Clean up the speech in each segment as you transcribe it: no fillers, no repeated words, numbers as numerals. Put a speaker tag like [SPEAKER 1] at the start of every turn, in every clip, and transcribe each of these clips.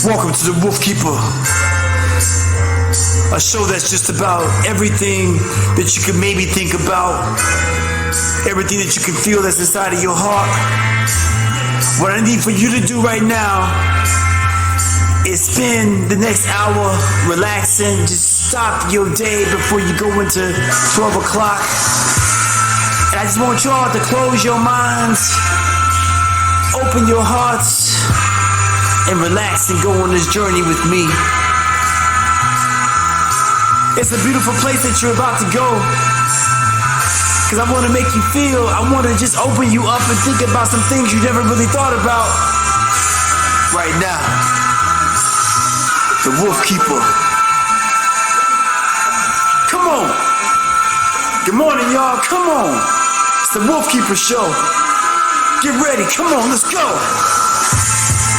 [SPEAKER 1] Welcome to the Wolfkeeper, a show that's just about everything that you could maybe think about, everything that you can feel that's inside of your heart. What I need for you to do right now is spend the next hour relaxing. Just stop your day before you go into 12 o'clock. And I just want y'all to close your minds, open your hearts, and relax and go on this journey with me. It's a beautiful place that you're about to go, because I want to make you feel, I want to just open you up and think about some things you never really thought about. Right now, the Wolfkeeper. Come on. Good morning, y'all. Come on. It's the Wolfkeeper show. Get ready. Come on, let's go.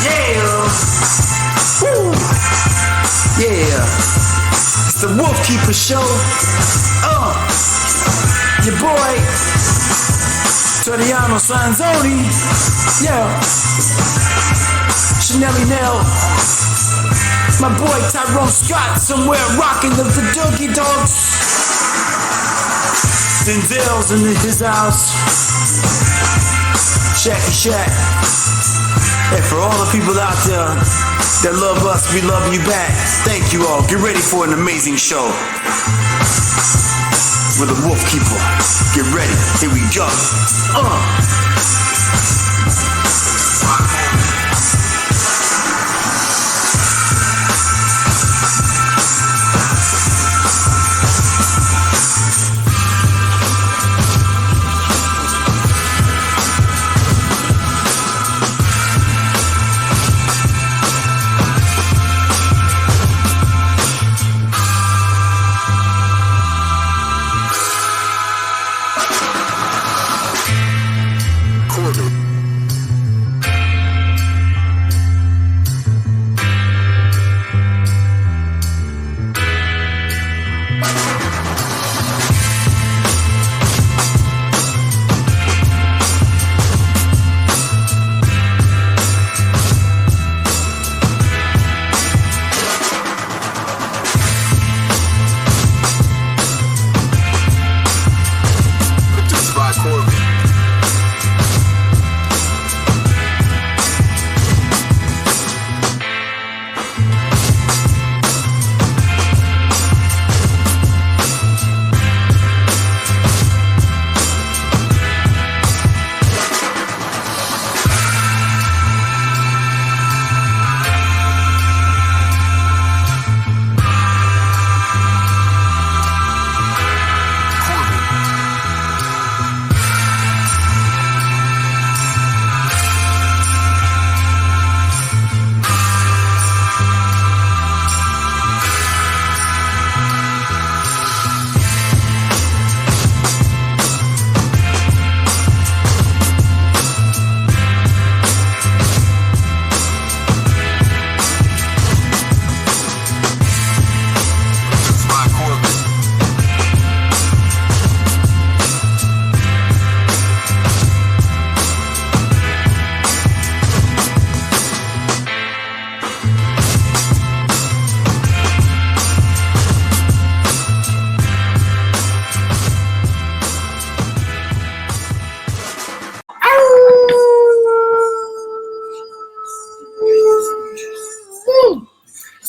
[SPEAKER 1] Yeah. Woo. Yeah. It's the Wolfkeeper show. Your boy, Toriano Sanzoni. Yeah. Chanelli Nell. My boy Tyrone Scott somewhere rocking the Doogie Dogs. Denzel's in his house. Shacky Shack. And for all the people out there that love us, we love you back. Thank you all. Get ready for an amazing show with the Wolfkeeper. Get ready. Here we go.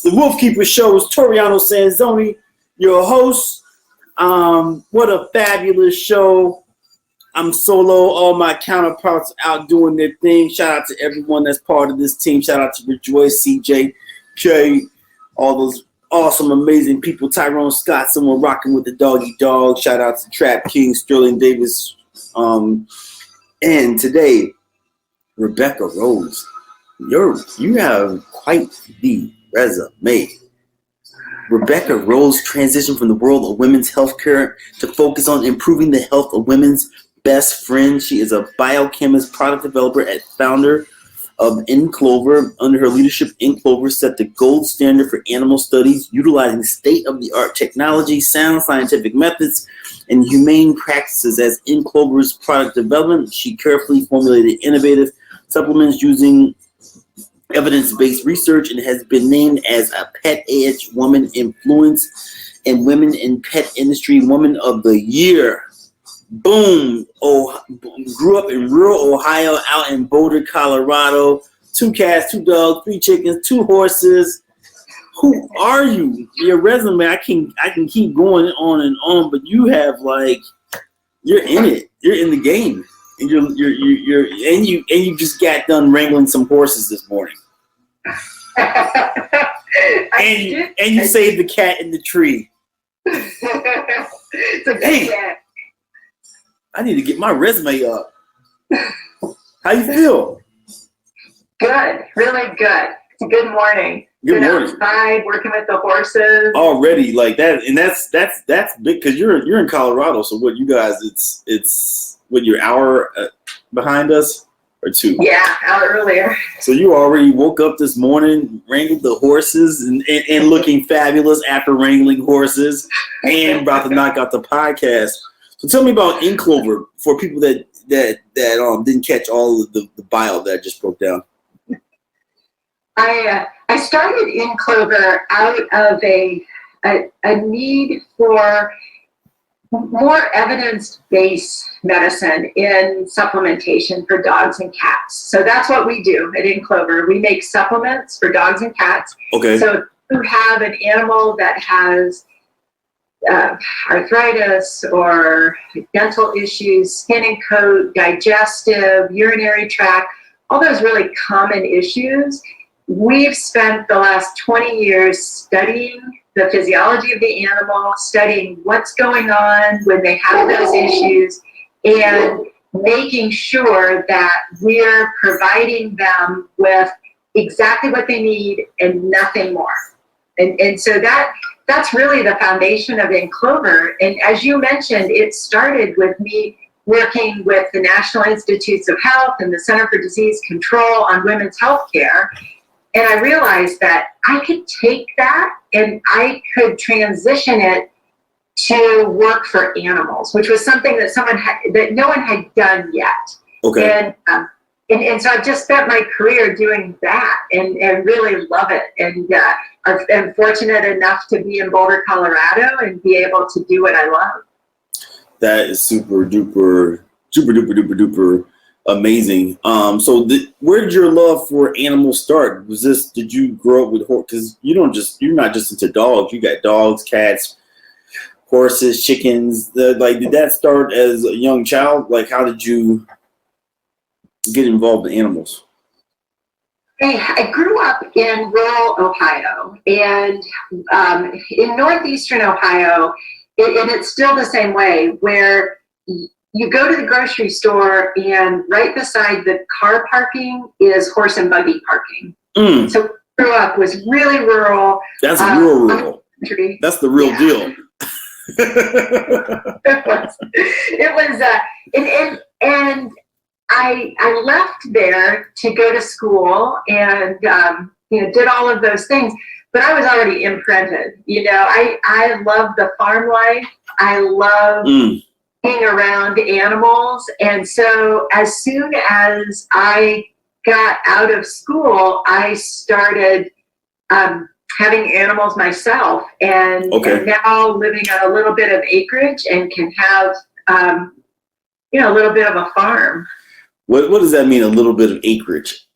[SPEAKER 1] The Wolfkeeper show is Toriano Sanzoni, your host. What a fabulous show. I'm solo. All my counterparts out doing their thing. Shout out to everyone that's part of this team. Shout out to Rejoice, CJ, Jay, all those awesome, amazing people. Tyrone Scott, someone rocking with the Doggy Dog. Shout out to Trap King, Sterling Davis. And today, Rebecca Rose. You have quite the resume. Rebecca Rose transitioned from the world of women's healthcare to focus on improving the health of women's best friend. She is a biochemist, product developer, and founder of InClover. Under her leadership, InClover set the gold standard for animal studies, utilizing state-of-the-art technology, sound scientific methods, and humane practices. As InClover's product development, she carefully formulated innovative supplements using evidence-based research and has been named as a Pet Edge Woman Influence and Women in Pet Industry Woman of the Year. Boom. Grew up in rural Ohio, out in Boulder, Colorado. 2 cats, 2 dogs, 3 chickens, 2 horses. Who are you? Your resume, I can keep going on and on, but you have you're in it. You're in the game, and you just got done wrangling some horses this morning. and you saved the cat in the tree. Hey, I need to get my resume up. How you feel?
[SPEAKER 2] Good, really good. Good morning.
[SPEAKER 1] Good morning.
[SPEAKER 2] Outside, working with the horses.
[SPEAKER 1] Already like that, and that's big because you're in Colorado. So what, you guys? It's what, you're hour behind us or 2?
[SPEAKER 2] Yeah, out earlier.
[SPEAKER 1] So you already woke up this morning, wrangled the horses, and looking fabulous after wrangling horses, and about to knock out the podcast. So tell me about InClover for people that didn't catch all of the bio that I just broke down.
[SPEAKER 2] I started InClover out of a need for more evidence-based medicine in supplementation for dogs and cats. So that's what we do at InClover. We make supplements for dogs and cats.
[SPEAKER 1] Okay.
[SPEAKER 2] So if you have an animal that has arthritis or dental issues, skin and coat, digestive, urinary tract, all those really common issues, we've spent the last 20 years studying the physiology of the animal, studying what's going on when they have those issues, and making sure that we're providing them with exactly what they need and nothing more. And so that's really the foundation of InClover. And as you mentioned, it started with me working with the National Institutes of Health and the Center for Disease Control on women's health care. And I realized that I could take that and I could transition it to work for animals, which was something that no one had done yet.
[SPEAKER 1] Okay.
[SPEAKER 2] And so I've just spent my career doing that and really love it. And I'm fortunate enough to be in Boulder, Colorado, and be able to do what I love.
[SPEAKER 1] That is super duper amazing. So where did your love for animals start? Did you grow up with horses? Because you're not just into dogs. You got dogs, cats, horses, chickens. Did that start as a young child? How did you get involved in animals?
[SPEAKER 2] I grew up in rural Ohio, and in northeastern Ohio, and it's still the same way, where you go to the grocery store and right beside the car parking is horse and buggy parking. Mm. So grew up was really rural.
[SPEAKER 1] That's rural. That's the real deal.
[SPEAKER 2] It was, and I left there to go to school and did all of those things. But I was already imprinted. I love the farm life. I love being around animals. And so as soon as I got out of school, I started having animals myself, and now living on a little bit of acreage and can have a little bit of a farm.
[SPEAKER 1] What does that mean, a little bit of acreage?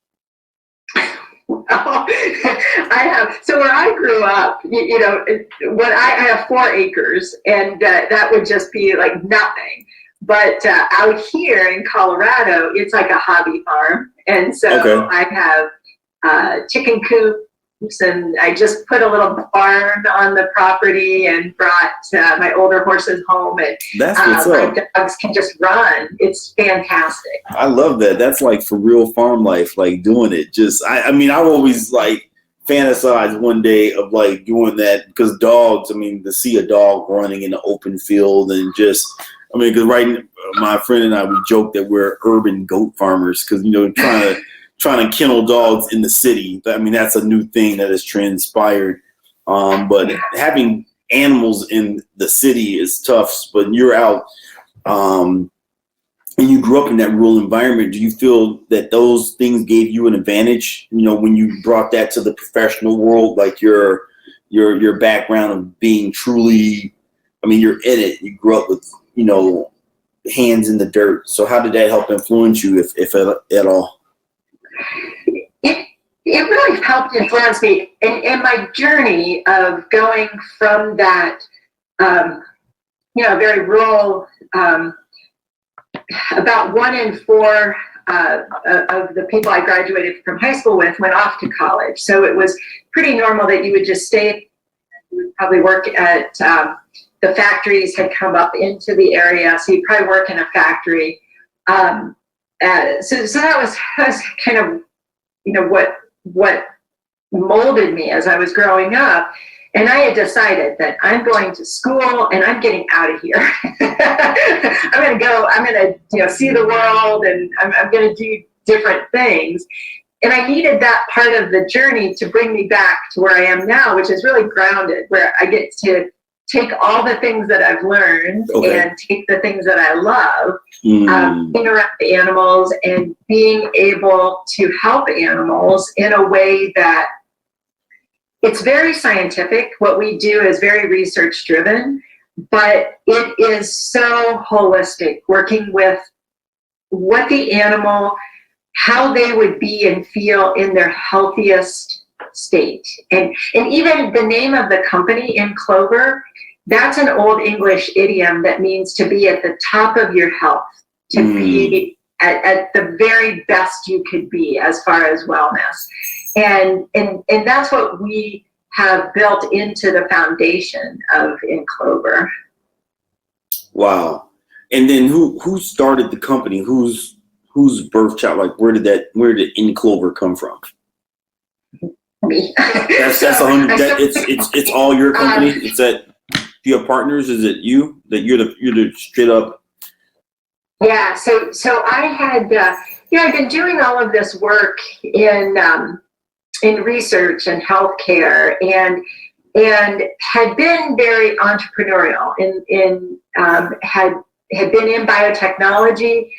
[SPEAKER 2] So where I grew up, I have 4 acres, and that would just be like nothing. But out here in Colorado, it's like a hobby farm. And so I have chicken coops, and I just put a little barn on the property and brought my older horses home, and my dogs can just run. It's fantastic.
[SPEAKER 1] I love that. That's like for real farm life, doing it. I've always fantasized one day of doing that, because dogs, to see a dog running in the open field and because my friend and I, we joke that we're urban goat farmers, because, trying to kennel dogs in the city. That's a new thing that has transpired. But having animals in the city is tough. But you're out in and you grew up in that rural environment, do you feel that those things gave you an advantage, when you brought that to the professional world, like your background of being truly, you're in it, you grew up with, hands in the dirt. So how did that help influence you, if at all?
[SPEAKER 2] It really helped influence me in my journey of going from that, very rural, about 1 in 4 of the people I graduated from high school with went off to college. So it was pretty normal that you would just stay, you would probably work at, the factories had come up into the area, so you'd probably work in a factory. So that was kind of, what molded me as I was growing up. And I had decided that I'm going to school and I'm getting out of here. I'm going to see the world, and I'm going to do different things. And I needed that part of the journey to bring me back to where I am now, which is really grounded, where I get to take all the things that I've learned and take the things that I love, being around the animals and being able to help animals in a way that it's very scientific. What we do is very research driven, but it is so holistic, working with what the animal, how they would be and feel in their healthiest state. And even the name of the company, InClover, that's an old English idiom that means to be at the top of your health, to be at the very best you could be as far as wellness. And that's what we have built into the foundation of InClover.
[SPEAKER 1] Wow. And then who started the company? Whose birth child? Like, where did InClover come from?
[SPEAKER 2] Me.
[SPEAKER 1] It's all your company. It's that. Do you have partners? Is it you that you're the straight up?
[SPEAKER 2] Yeah. So I had I've been doing all of this work in research and healthcare, and had been very entrepreneurial had been in biotechnology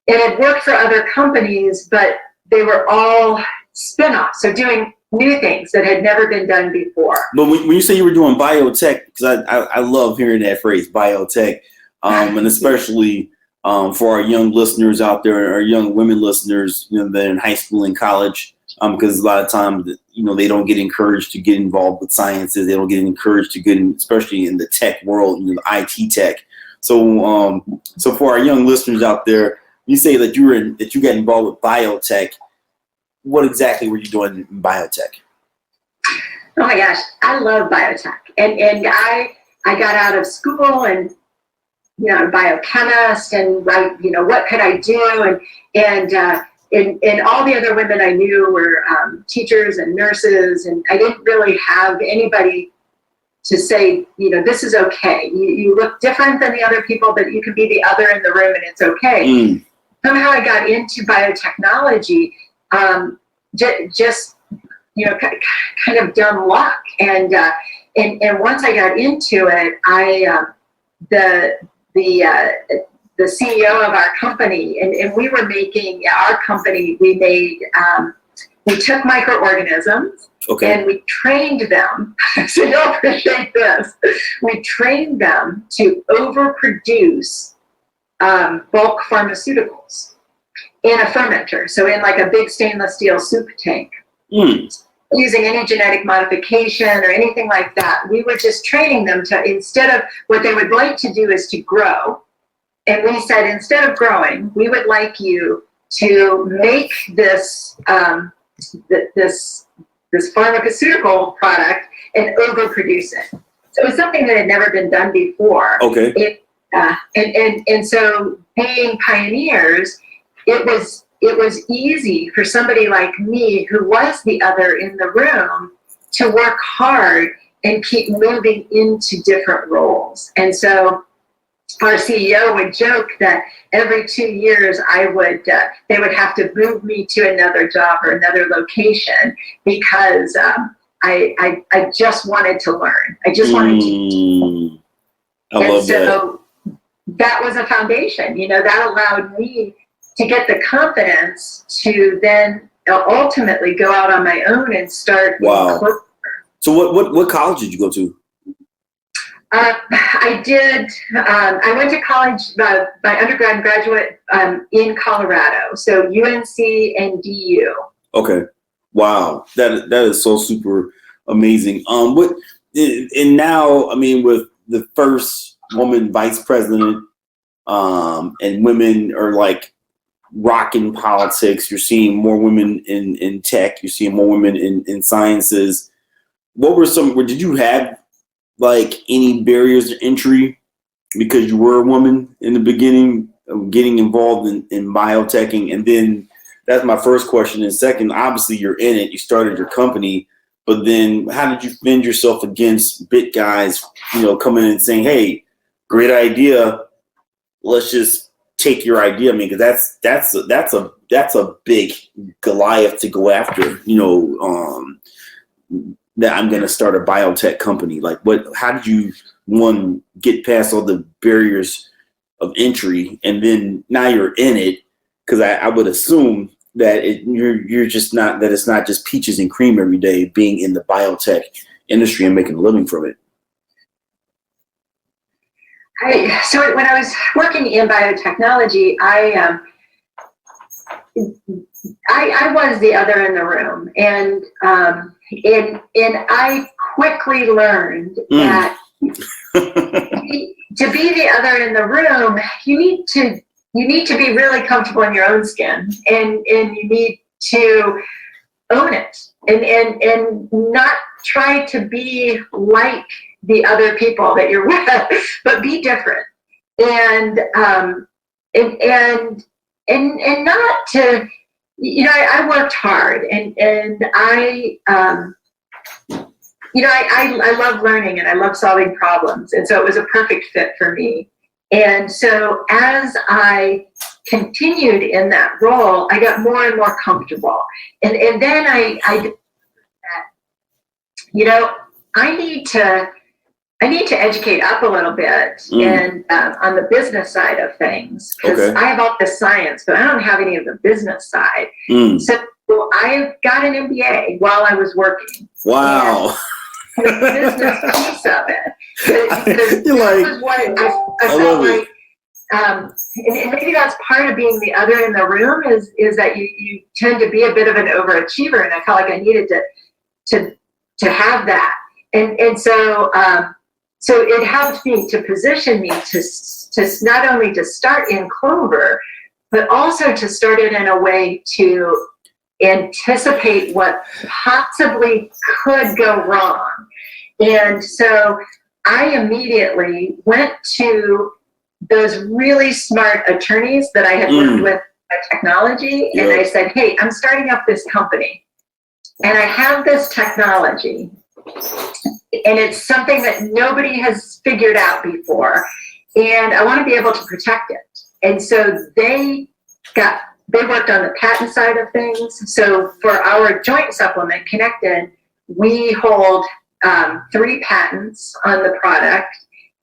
[SPEAKER 2] and had worked for other companies, but they were all spin-offs, so doing new things that had never been done before.
[SPEAKER 1] But when you say you were doing biotech, because I love hearing that phrase, biotech, and especially for our young listeners out there, our young women listeners, that are in high school and college, because a lot of times, they don't get encouraged to get involved with sciences. They don't get encouraged to get in, especially in the tech world, the IT tech. So for our young listeners out there, you say that you got involved with biotech. What exactly were you doing in biotech?
[SPEAKER 2] Oh my gosh, I love biotech, and I got out of school and biochemist, and what could I do, and all the other women I knew were teachers and nurses, and I didn't really have anybody to say, this is okay. You look different than the other people, but you can be the other in the room and it's okay. Somehow I got into biotechnology, just kind of dumb luck, and once I got into it, the CEO of our company, and we were making our company. We took microorganisms and we trained them. So you'll appreciate this. We trained them to overproduce bulk pharmaceuticals in a fermenter. So in like a big stainless steel soup tank, using any genetic modification or anything like that. We were just training them to, instead of what they would like to do is to grow. And we said, instead of growing, we would like you to make this this pharmaceutical product and overproduce it. So it was something that had never been done before.
[SPEAKER 1] Okay.
[SPEAKER 2] And so being pioneers, it was easy for somebody like me, who was the other in the room, to work hard and keep moving into different roles. And so our CEO would joke that every 2 years they would have to move me to another job or another location, because I just wanted to learn. I just wanted to.
[SPEAKER 1] I love that.
[SPEAKER 2] that was a foundation, that allowed me to get the confidence to then ultimately go out on my own and start.
[SPEAKER 1] Wow. So what college did you go to?
[SPEAKER 2] I did. I went to college, my undergrad and graduate in Colorado, so UNC and DU.
[SPEAKER 1] Okay, wow, that is so super amazing. And now, I mean, with the first woman vice president, and women are like rocking politics. You're seeing more women in tech. You're seeing more women in sciences. Did you have like any barriers to entry because you were a woman in the beginning of getting involved in bioteching? And then that's my first question. And second, obviously you're in it, you started your company, but then how did you fend yourself against bit guys, coming in and saying, hey, great idea, let's just take your idea? I mean, because that's a big Goliath to go after, that I'm going to start a biotech company. Like, how did you, one, get past all the barriers of entry, and then now you're in it? Because I would assume that you're just not, that it's not just peaches and cream every day being in the biotech industry and making a living from it.
[SPEAKER 2] So when I was working in biotechnology, I was the other in the room, and I quickly learned that to be the other in the room, you need to be really comfortable in your own skin, and you need to own it, and not try to be like the other people that you're with, but be different, and not to, I worked hard, and I love learning, and I love solving problems, and so it was a perfect fit for me. And so as I continued in that role, I got more and more comfortable, and then I I need to educate up a little bit and on the business side of things, because I have all the science, but I don't have any of the business side. So I got an MBA while I was working.
[SPEAKER 1] Wow.
[SPEAKER 2] And the business piece of it. Because that was what I felt like. And maybe that's part of being the other in the room is that you tend to be a bit of an overachiever, and I felt like I needed to have that. And so it helped me to position me to not only to start InClover, but also to start it in a way to anticipate what possibly could go wrong. And so I immediately went to those really smart attorneys that I had worked with in technology, and I said, hey, I'm starting up this company, and I have this technology, and it's something that nobody has figured out before, and I want to be able to protect it. And so they worked on the patent side of things. So for our joint supplement, Connected, we hold 3 patents on the product,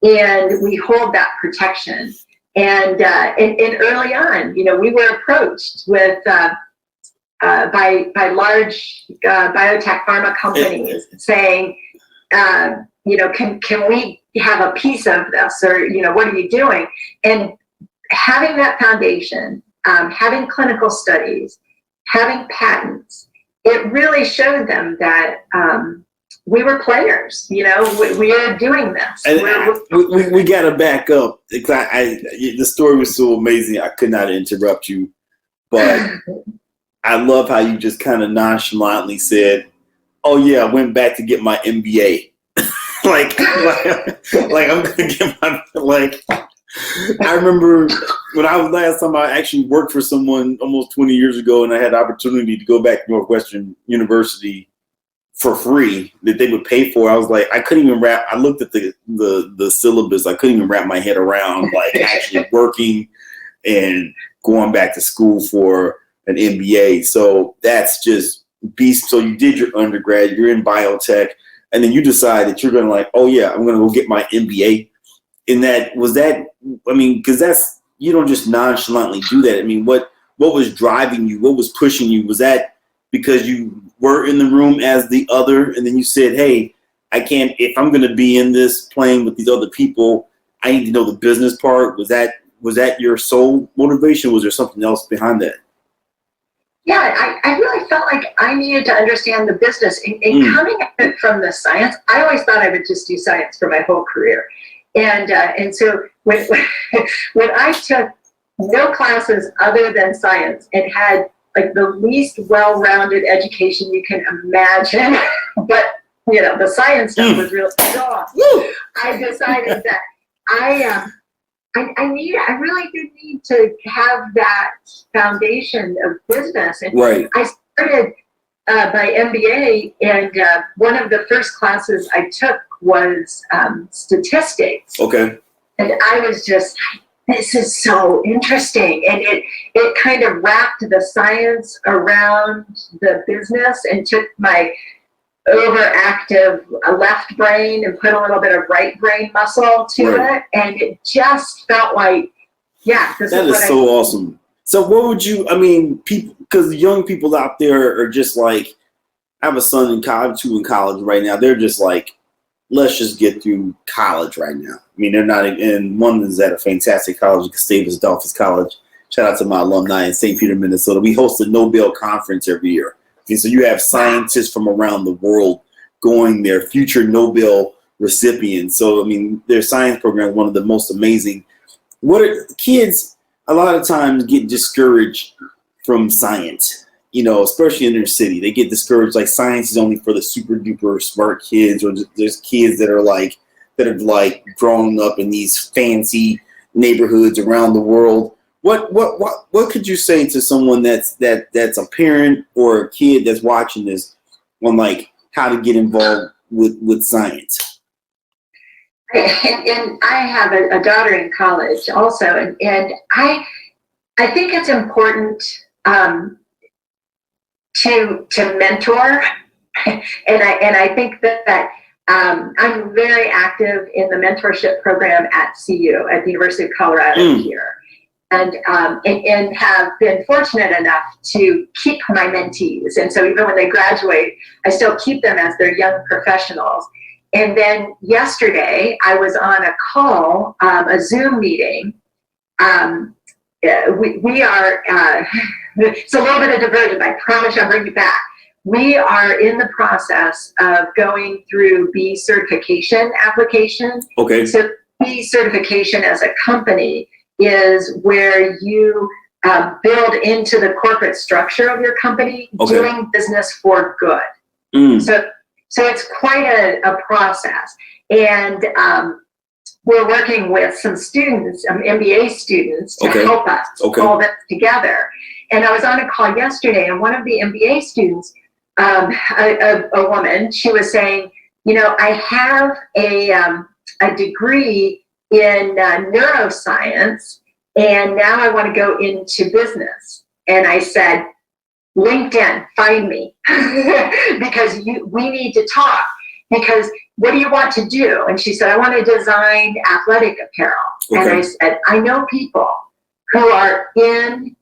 [SPEAKER 2] and we hold that protection. And early on, we were approached with by large biotech pharma companies saying, can we have a piece of this, or what are you doing? And having that foundation, having clinical studies, having patents, it really showed them that we were players. We are doing this.
[SPEAKER 1] And we got to back up. The story was so amazing. I could not interrupt you, but I love how you just kind of nonchalantly said, "Oh yeah, I went back to get my MBA." like I'm gonna get my I remember when last time I actually worked for someone almost 20 years ago, and I had the opportunity to go back to Northwestern University for free that they would pay for. I was like, I couldn't even I looked at the syllabus. I couldn't even wrap my head around actually working and going back to school for an MBA. So that's just beast. So you did your undergrad, you're in biotech, and then you decide that you're going to oh yeah, I'm going to go get my MBA. in that, was that, I mean, because that's, you don't just nonchalantly do that. I mean, what was driving you? What was pushing you? Was that because you were in the room as the other, and then you said, hey, I can't, if I'm going to be in this playing with these other people, I need to know the business part. Was that your sole motivation? Was there something else behind that?
[SPEAKER 2] Yeah, I really felt like I needed to understand the business. And coming at it from the science, I always thought I would just do science for my whole career. And so when I took no classes other than science and had like the least well-rounded education you can imagine, but the science stuff was really strong. I decided that I really did need to have that foundation of business. And
[SPEAKER 1] right.
[SPEAKER 2] I started my MBA, and one of the first classes I took was statistics.
[SPEAKER 1] Okay.
[SPEAKER 2] And I was just, this is so interesting. And it kind of wrapped the science around the business and took my overactive left brain and put a little bit of right brain muscle to it, and it just felt like, this
[SPEAKER 1] that is so awesome. So what would you, I mean, people, because young people out there are just like, I have a son in college, 2 in college right now. They're just like, let's just get through college right now. I mean, they're not, and one is at a fantastic college, Gustavus Adolphus College. Shout out to my alumni in St. Peter, Minnesota. We host a Nobel conference every year. And so you have scientists from around the world going there, future Nobel recipients. So, I mean, their science program is one of the most amazing. Kids a lot of times get discouraged from science, especially in their city. They get discouraged, like science is only for the super duper smart kids, or there's kids that have grown up in these fancy neighborhoods around the world. What could you say to someone that's a parent or a kid that's watching this on like how to get involved with science?
[SPEAKER 2] And I have a daughter in college also, and I think it's important to mentor, and I think that I'm very active in the mentorship program at CU, at the University of Colorado here. And have been fortunate enough to keep my mentees. And so even when they graduate, I still keep them as their young professionals. And then yesterday, I was on a call, a Zoom meeting. We are, it's a little bit of diversion, I promise I'll bring you back. We are in the process of going through B certification application.
[SPEAKER 1] Okay.
[SPEAKER 2] So B certification as a company is where you build into the corporate structure of your company, doing business for good. So it's quite a process. And we're working with some students, MBA students, to help us pull this together. And I was on a call yesterday, and one of the MBA students, a woman, she was saying, I have a degree in neuroscience, and now I want to go into business. And I said, LinkedIn, find me, because we need to talk. Because what do you want to do? And she said, I want to design athletic apparel. And I said, I know people who are in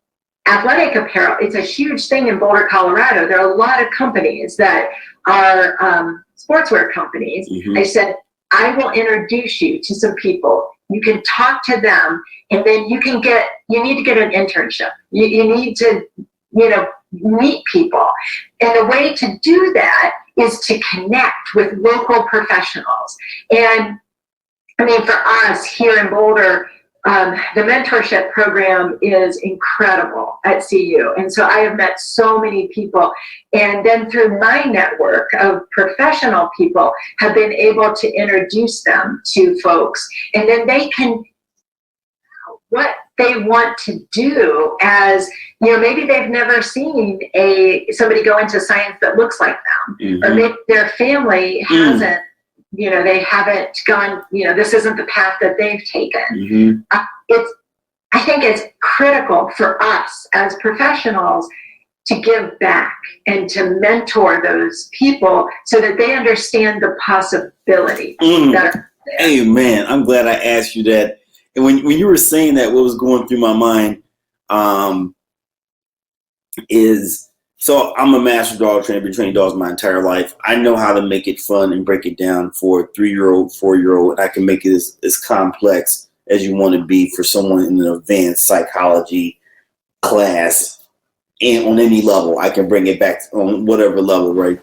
[SPEAKER 2] athletic apparel. It's a huge thing in Boulder, Colorado. There are a lot of companies that are sportswear companies. I said, I will introduce you to some people. You can talk to them, and then you need to get an internship. You need to, meet people. And the way to do that is to connect with local professionals. And I mean, for us here in Boulder, the mentorship program is incredible at CU. And so I have met so many people. And then through my network of professional people, have been able to introduce them to folks. And then they can, what they want to do as, maybe they've never seen somebody go into science that looks like them. Or maybe their family hasn't, they haven't gone, this isn't the path that they've taken. I think it's critical for us as professionals to give back and to mentor those people so that they understand the possibilities that are
[SPEAKER 1] Hey, man, I'm glad I asked you that. And when you were saying that, what was going through my mind is, so I'm a master dog trainer, been training dogs my entire life. I know how to make it fun and break it down for a 3-year-old, 4-year-old, and I can make it as complex as you want to be for someone in an advanced psychology class, and on any level. I can bring it back on whatever level, right?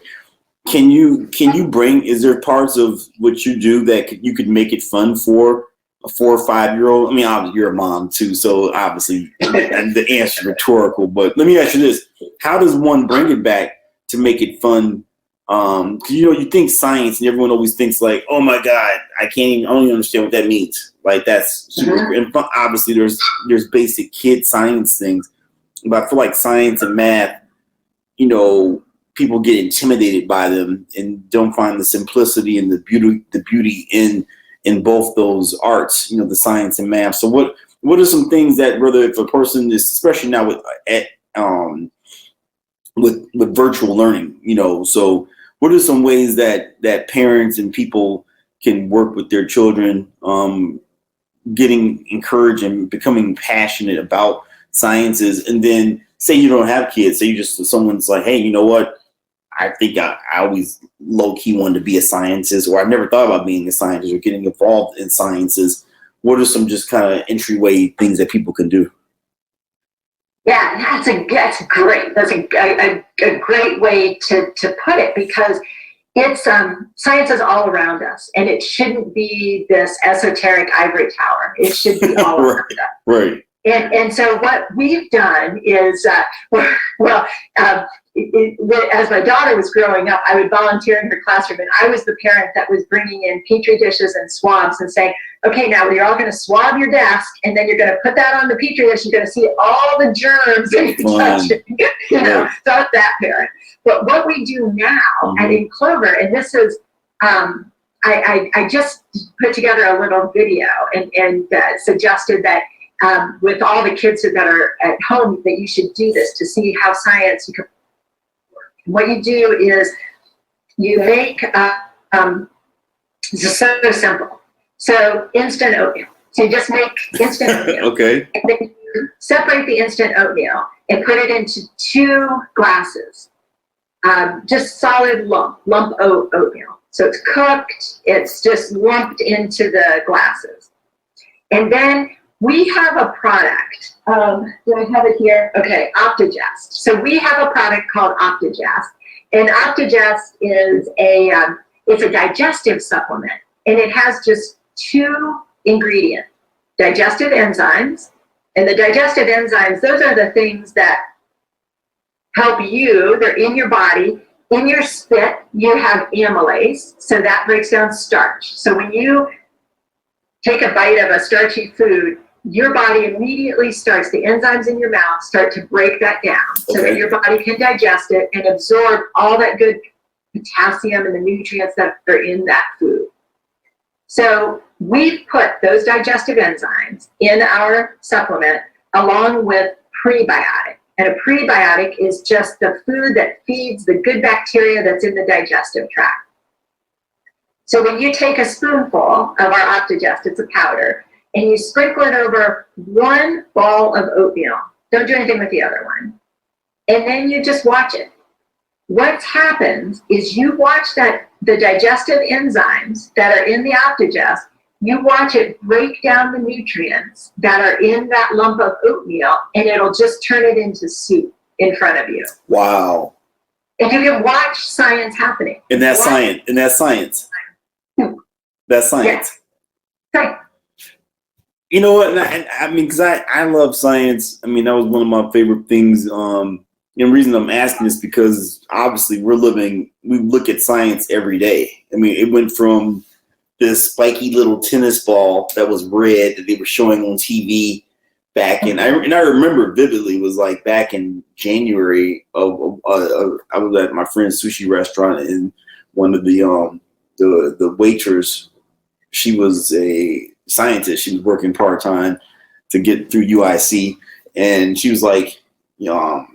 [SPEAKER 1] Can you bring, is there parts of what you do that you could make it fun for a 4 or 5-year-old? I mean, obviously you're a mom too, so obviously the answer is rhetorical, but let me ask you this. How does one bring it back to make it fun? 'Cause, you think science and everyone always thinks like, oh my God, I don't even understand what that means. Like that's super, and obviously there's basic kid science things, but I feel like science and math, people get intimidated by them and don't find the simplicity and the beauty in both those arts, the science and math. So what are some things that, whether if a person is, especially now with virtual learning, so what are some ways that parents and people can work with their children, getting encouraged and becoming passionate about sciences? And then say you don't have kids, say someone's like, hey, you know what? I think I always low-key wanted to be a scientist, or I never thought about being a scientist or getting involved in sciences. What are some just kind of entryway things that people can do?
[SPEAKER 2] Yeah, that's great. That's a great way to put it, because it's science is all around us, and it shouldn't be this esoteric ivory tower. It should be all around us.
[SPEAKER 1] Right.
[SPEAKER 2] And so what we've done is, as my daughter was growing up, I would volunteer in her classroom, and I was the parent that was bringing in petri dishes and swabs and saying, okay, now you're all going to swab your desk, and then you're going to put that on the petri dish. You're going to see all the germs that you're touching. So that's that parent. But what we do now at InClover, and this is, I just put together a little video and suggested that with all the kids that are at home, that you should do this to see how science you can. What you do is you make it's so simple. So instant oatmeal. So you just make instant oatmeal.
[SPEAKER 1] Okay.
[SPEAKER 2] And then you separate the instant oatmeal and put it into 2 glasses. Just solid lump oatmeal. So it's cooked. It's just lumped into the glasses. And then we have a product. Do I have it here? Okay, Optigest. So we have a product called Optigest, and Optigest is it's a digestive supplement, and it has just 2 ingredients: digestive enzymes. And the digestive enzymes, those are the things that help you. They're in your body. In your spit, you have amylase, so that breaks down starch. So when you take a bite of a starchy food, your body immediately starts, the enzymes in your mouth start to break that down so that your body can digest it and absorb all that good potassium and the nutrients that are in that food. So we've put those digestive enzymes in our supplement along with prebiotic. And a prebiotic is just the food that feeds the good bacteria that's in the digestive tract. So when you take a spoonful of our Optigest, it's a powder, and you sprinkle it over 1 ball of oatmeal. Don't do anything with the other one. And then you just watch it. What happens is you watch the digestive enzymes that are in the Optigest, you watch it break down the nutrients that are in that lump of oatmeal, and it'll just turn it into soup in front of you.
[SPEAKER 1] Wow.
[SPEAKER 2] And you can watch science happening.
[SPEAKER 1] And that's science. And that's science. That's science.
[SPEAKER 2] Yeah. Right.
[SPEAKER 1] You know what? I mean, because I love science. I mean, that was one of my favorite things. The reason I'm asking is because obviously we look at science every day. I mean, it went from this spiky little tennis ball that was red that they were showing on TV back in. I remember vividly, it was like back in January I was at my friend's sushi restaurant, and one of the waitress, she was a scientist. She was working part-time to get through UIC, and she was like, what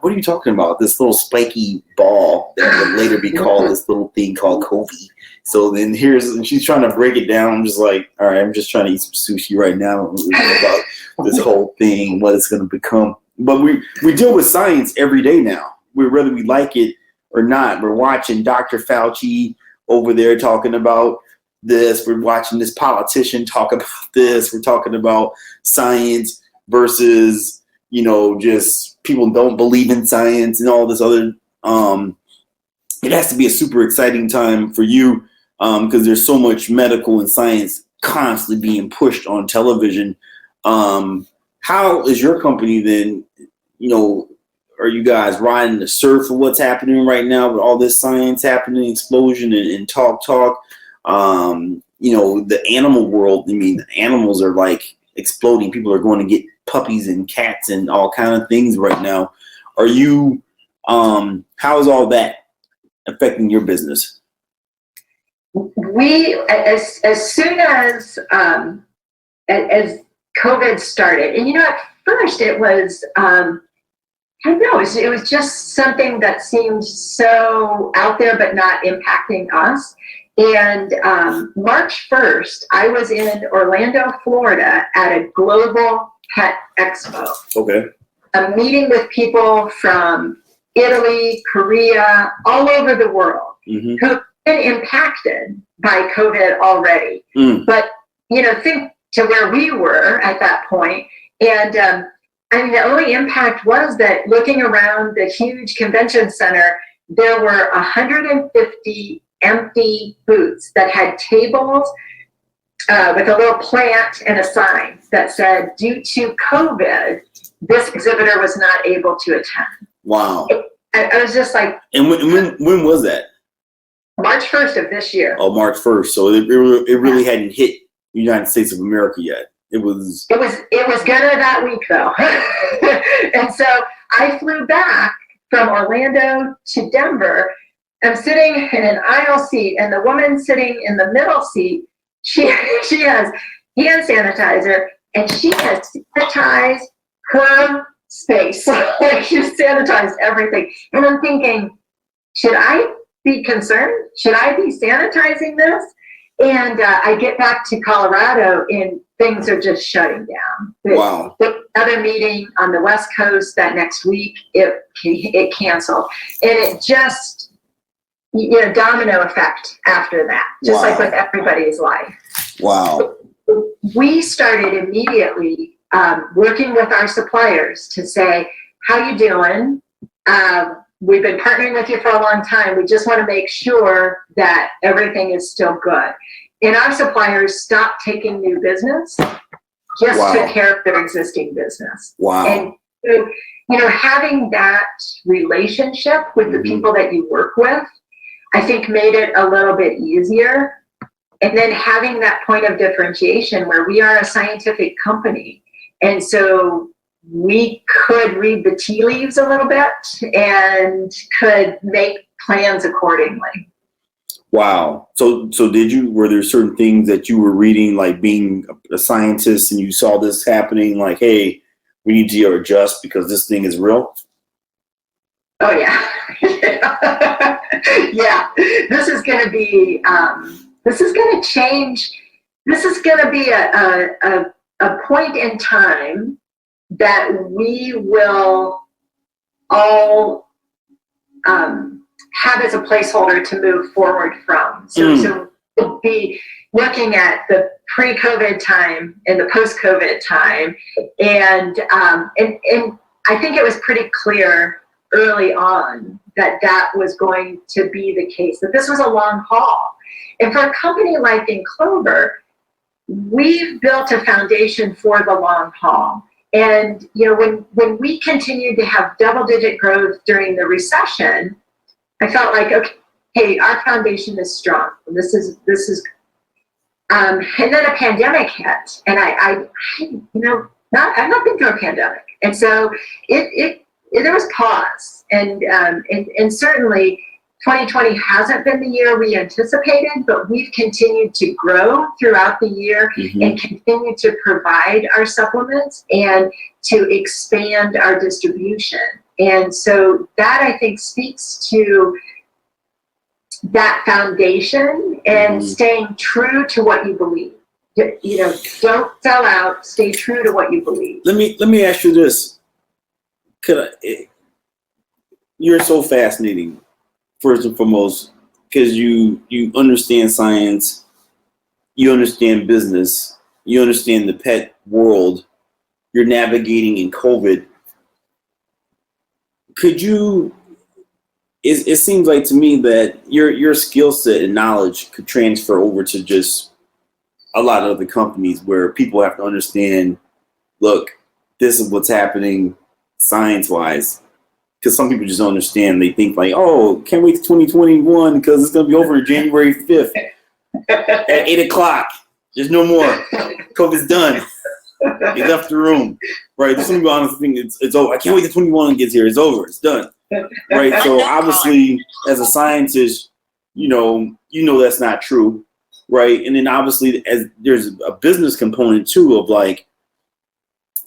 [SPEAKER 1] are you talking about? This little spiky ball that would later be called this little thing called COVID. So then and she's trying to break it down. I'm just like, all right, I'm just trying to eat some sushi right now about this whole thing, what it's going to become. But we deal with science every day now. Whether we like it or not. We're watching Dr. Fauci over there talking about this. We're watching this politician talk about this. We're talking about science versus, just people don't believe in science and all this other. It has to be a super exciting time for you because there's so much medical and science constantly being pushed on television. How is your company then, are you guys riding the surf of what's happening right now with all this science happening, explosion and talk? The animal world, the animals are like exploding. People are going to get puppies and cats and all kind of things right now. Are you, how is all that affecting your business?
[SPEAKER 2] We, as soon as COVID started, and at first it was, I don't know, it was just something that seemed so out there but not impacting us. And March 1st, I was in Orlando, Florida at a global pet expo.
[SPEAKER 1] Okay.
[SPEAKER 2] A meeting with people from Italy, Korea, all over the world who've been impacted by COVID already. But, think to where we were at that point. And the only impact was that looking around the huge convention center, there were 150 empty booths that had tables with a little plant and a sign that said, due to COVID, this exhibitor was not able to attend.
[SPEAKER 1] Wow.
[SPEAKER 2] I was just like... And
[SPEAKER 1] when was that?
[SPEAKER 2] March 1st of this year.
[SPEAKER 1] Oh, March 1st. So it really hadn't hit the United States of America yet. It was gonna that week though. And so I flew back from Orlando to Denver. I'm sitting in an aisle seat, and the woman sitting in the middle seat, she has hand sanitizer, and she has sanitized her space. Like, she's sanitized everything. And I'm thinking, should I be concerned? Should I be sanitizing this? And I get back to Colorado, and things are just shutting down. Wow.
[SPEAKER 2] Another meeting on the West Coast that next week, it canceled. And it just, domino effect after that, just like with everybody's life.
[SPEAKER 1] Wow.
[SPEAKER 2] We started immediately working with our suppliers to say, how you doing? We've been partnering with you for a long time. We just want to make sure that everything is still good. And our suppliers stopped taking new business, just took care of their existing business.
[SPEAKER 1] Wow.
[SPEAKER 2] And, having that relationship with the people that you work with, I think made it a little bit easier. And then having that point of differentiation where we are a scientific company. And so we could read the tea leaves a little bit and could make plans accordingly.
[SPEAKER 1] Wow. So were there certain things that you were reading, like being a scientist, and you saw this happening, like, hey, we need to adjust because this thing is real?
[SPEAKER 2] Oh, yeah. Yeah. This is going to be, this is going to change. This is going to be a point in time that we will all have as a placeholder to move forward from. So we'll be looking at the pre-COVID time and the post-COVID time. And I think it was pretty clear early on that was going to be the case, that this was a long haul. And for a company like InClover, we've built a foundation for the long haul. And when we continued to have double-digit growth during the recession, I felt like, okay, our foundation is strong. This is, and then a pandemic hit, and I've not been through a pandemic, and so there was pause, and certainly 2020 hasn't been the year we anticipated, but we've continued to grow throughout the year and continue to provide our supplements and to expand our distribution. And so that, I think, speaks to that foundation and staying true to what you believe. You know, don't sell out. Stay true to what you believe.
[SPEAKER 1] Let me ask you this. You're so fascinating, first and foremost, because you understand science, you understand business, you understand the pet world, you're navigating in COVID. Could you? It seems like to me that your skill set and knowledge could transfer over to just a lot of other companies where people have to understand, look, this is what's happening science-wise. Because some people just don't understand. They think like, oh, can't wait to 2021 because it's going to be over January 5th at 8 o'clock. There's no more. COVID's done. He left the room. Right? There's some people honestly think it's over. I can't wait till 21 gets here. It's over. It's done. Right? So obviously, as a scientist, you know that's not true. Right? And then obviously, as there's a business component too of like,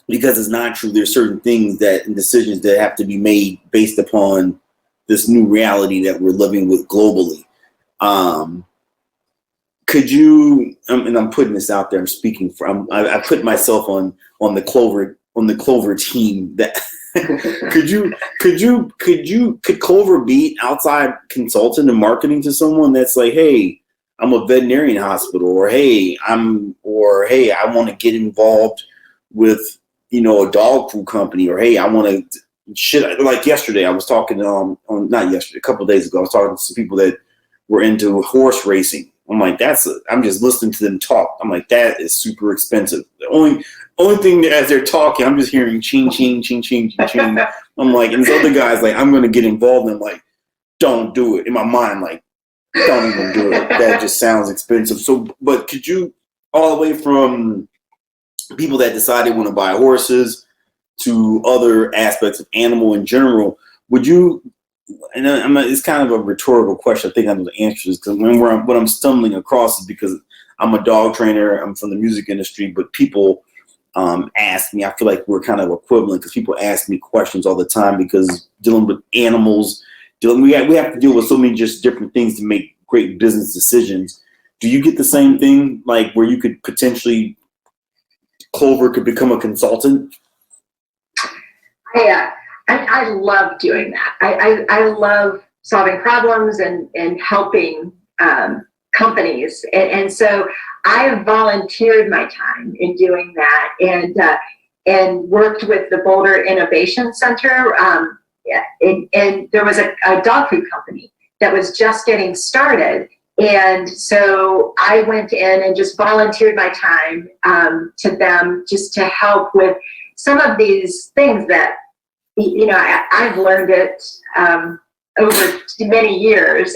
[SPEAKER 1] because it's not true, there's certain things and decisions that have to be made based upon this new reality that we're living with globally. Could you? And I'm putting this out there. I'm speaking from. I put myself on the Clover team. That could Clover be an outside consultant and marketing to someone that's like, hey, I'm a veterinarian hospital, or hey, I want to get involved with a dog food company, or hey, I want to like yesterday I was talking not yesterday, a couple of days ago I was talking to some people that were into horse racing. I'm like, I'm just listening to them talk. I'm like, that is super expensive. The only thing that as they're talking, I'm just hearing ching ching ching ching ching ching. I'm like, and this other guy's like, I'm gonna get involved, and I'm like, don't do it. In my mind, like, don't even do it. That just sounds expensive. So, but could you, all the way from people that decide they want to buy horses to other aspects of animal in general, would you, and it's kind of a rhetorical question, I think I know the answer is, because what I'm stumbling across is because I'm a dog trainer, I'm from the music industry, but people ask me, I feel like we're kind of equivalent because people ask me questions all the time because dealing with animals, we have to deal with so many just different things to make great business decisions. Do you get the same thing, like where you could potentially, Clover could become a consultant?
[SPEAKER 2] I love doing that. I love solving problems and helping companies. And so I volunteered my time in doing that and worked with the Boulder Innovation Center. And there was a dog food company that was just getting started. And so I went in and just volunteered my time to them just to help with some of these things that, I've learned it over many years,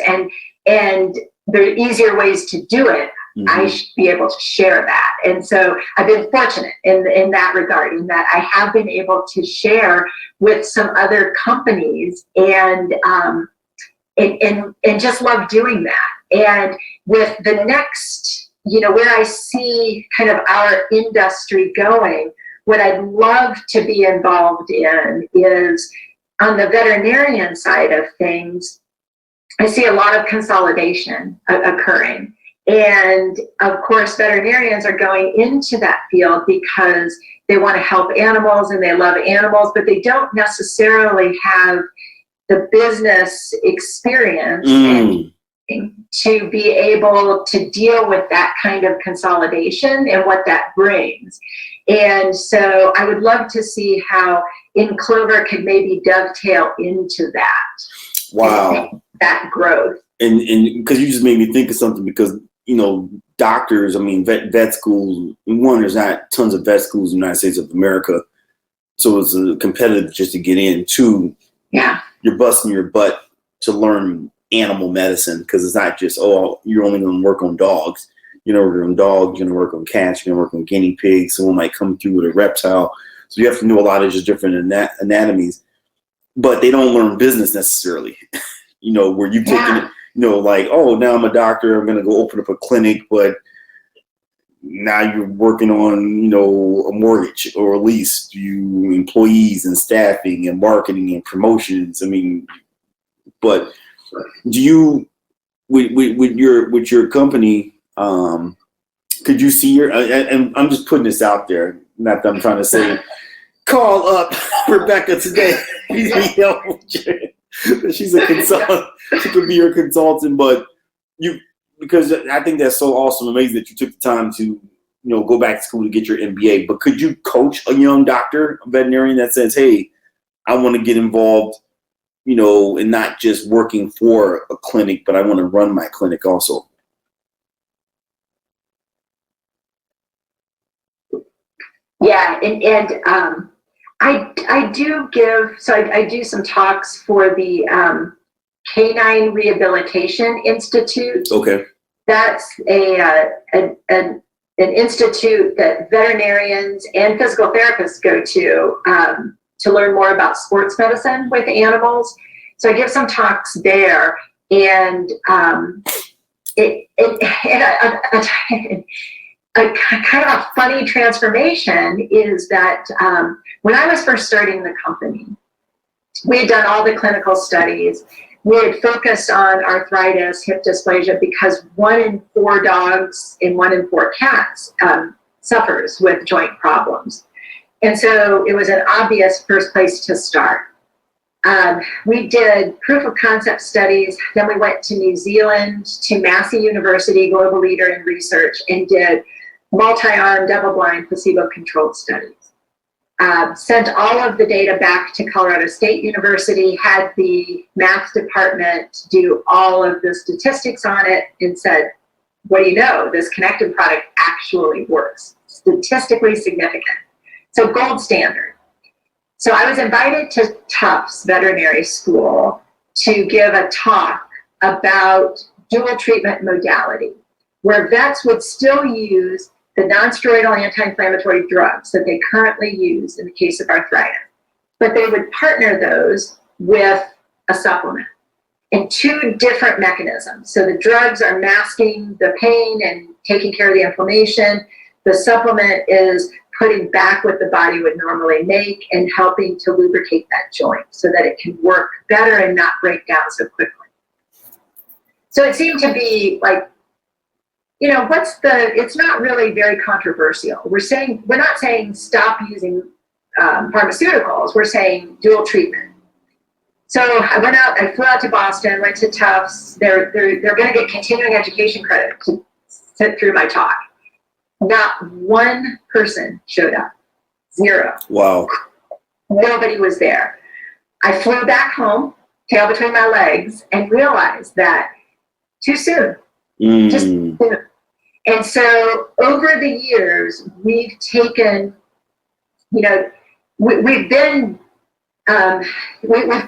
[SPEAKER 2] and there are easier ways to do it. Mm-hmm. I should be able to share that. And so I've been fortunate in that regard, in that I have been able to share with some other companies and just love doing that. And with the next, where I see kind of our industry going, what I'd love to be involved in is on the veterinarian side of things. I see a lot of consolidation occurring. And of course, veterinarians are going into that field because they want to help animals and they love animals, but they don't necessarily have the business experience to be able to deal with that kind of consolidation and what that brings. And so I would love to see how InClover could maybe dovetail into that.
[SPEAKER 1] Wow.
[SPEAKER 2] That growth.
[SPEAKER 1] And because you just made me think of something, because, doctors, vet schools, one, there's not tons of vet schools in the United States of America. So it's a competitive just to get in. Two, you're busting your butt to learn animal medicine, because it's not just, you're only going to work on dogs. You're going to work on dogs, you're going to work on cats, you're going to work on guinea pigs. Someone might come through with a reptile. So you have to know a lot of just different anatomies. But they don't learn business necessarily, where you've taken it, like, now I'm a doctor, I'm going to go open up a clinic, but now you're working on, a mortgage or a lease, employees and staffing and marketing and promotions. But do you, with your company, could you see and I'm just putting this out there, not that I'm trying to say, call up Rebecca today. She's a consultant. She could be your consultant, but because I think that's so awesome, amazing that you took the time to, go back to school to get your MBA. But could you coach a young doctor, a veterinarian that says, hey, I want to get involved, and not just working for a clinic, but I want to run my clinic also?
[SPEAKER 2] Yeah, and I do some talks for the Canine Rehabilitation Institute.
[SPEAKER 1] Okay.
[SPEAKER 2] That's an institute that veterinarians and physical therapists go to learn more about sports medicine with animals. So I give some talks there, and a kind of a funny transformation is that when I was first starting the company, we had done all the clinical studies. We had focused on arthritis, hip dysplasia, because 1 in 4 dogs and 1 in 4 cats suffers with joint problems. And so it was an obvious first place to start. We did proof of concept studies. Then we went to New Zealand, to Massey University, global leader in research, and did multi-arm, double-blind, placebo-controlled studies. Sent all of the data back to Colorado State University, had the math department do all of the statistics on it, and said, what do you know? This connected product actually works. Statistically significant. So gold standard. So I was invited to Tufts Veterinary School to give a talk about dual treatment modality, where vets would still use the non-steroidal anti-inflammatory drugs that they currently use in the case of arthritis, but they would partner those with a supplement in 2 different mechanisms. So the drugs are masking the pain and taking care of the inflammation. The supplement is putting back what the body would normally make and helping to lubricate that joint so that it can work better and not break down so quickly. So it seemed to be like, it's not really very controversial. We're not saying stop using pharmaceuticals. We're saying dual treatment. So I flew out to Boston, went to Tufts. They're going to get continuing education credit to sit through my talk. Not one person showed up. 0.
[SPEAKER 1] Wow.
[SPEAKER 2] Nobody was there. I flew back home, tail between my legs, and realized that too soon. Just too soon. And so over the years, we've taken, we've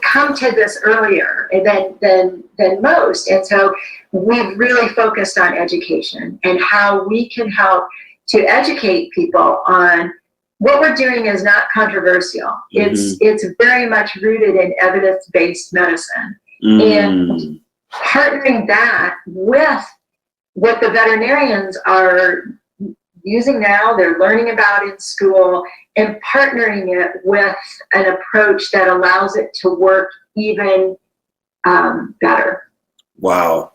[SPEAKER 2] come to this earlier than most. And so we've really focused on education and how we can help to educate people on what we're doing is not controversial. It's very much rooted in evidence-based medicine. And partnering that with what the veterinarians are using now, they're learning about in school, and partnering it with an approach that allows it to work even better.
[SPEAKER 1] Wow,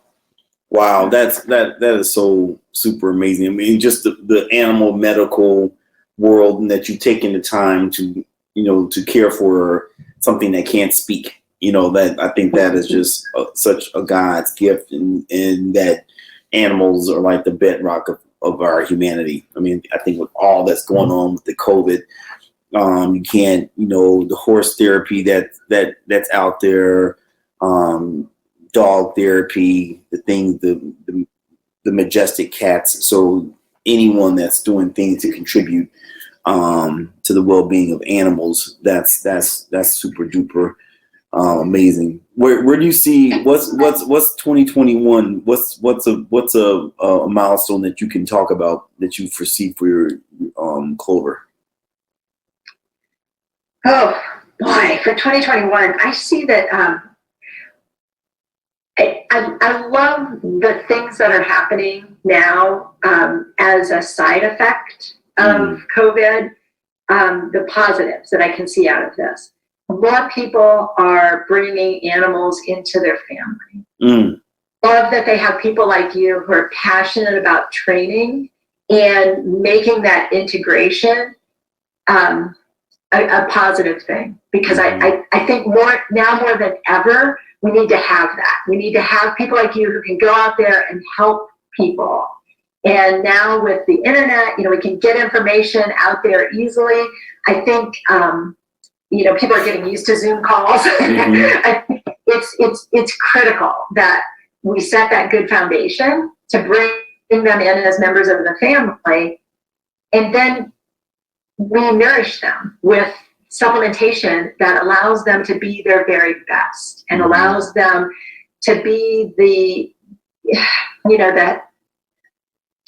[SPEAKER 1] that is so super amazing. I mean, just the animal medical world, and that you've taken the time to to care for something that can't speak. That I think that is just such a God's gift, and that animals are like the bedrock of our humanity. I mean, I think with all that's going on with the COVID, you can't, the horse therapy that's out there, dog therapy, the majestic cats. So anyone that's doing things to contribute to the well-being of animals, that's super duper amazing. Where do you see what's 2021? What's a milestone that you can talk about that you foresee for your Clover?
[SPEAKER 2] Oh boy, for 2021, I see that I love the things that are happening now as a side effect of COVID. The positives that I can see out of this. More people are bringing animals into their family. love that they have people like you who are passionate about training and making that integration a positive thing, because I think more than ever, we need to have that. We need to have people like you who can go out there and help people. And now with the internet, we can get information out there easily. I think, people are getting used to Zoom calls. I think it's critical that we set that good foundation to bring them in as members of the family, and then we nourish them with supplementation that allows them to be their very best and allows them to be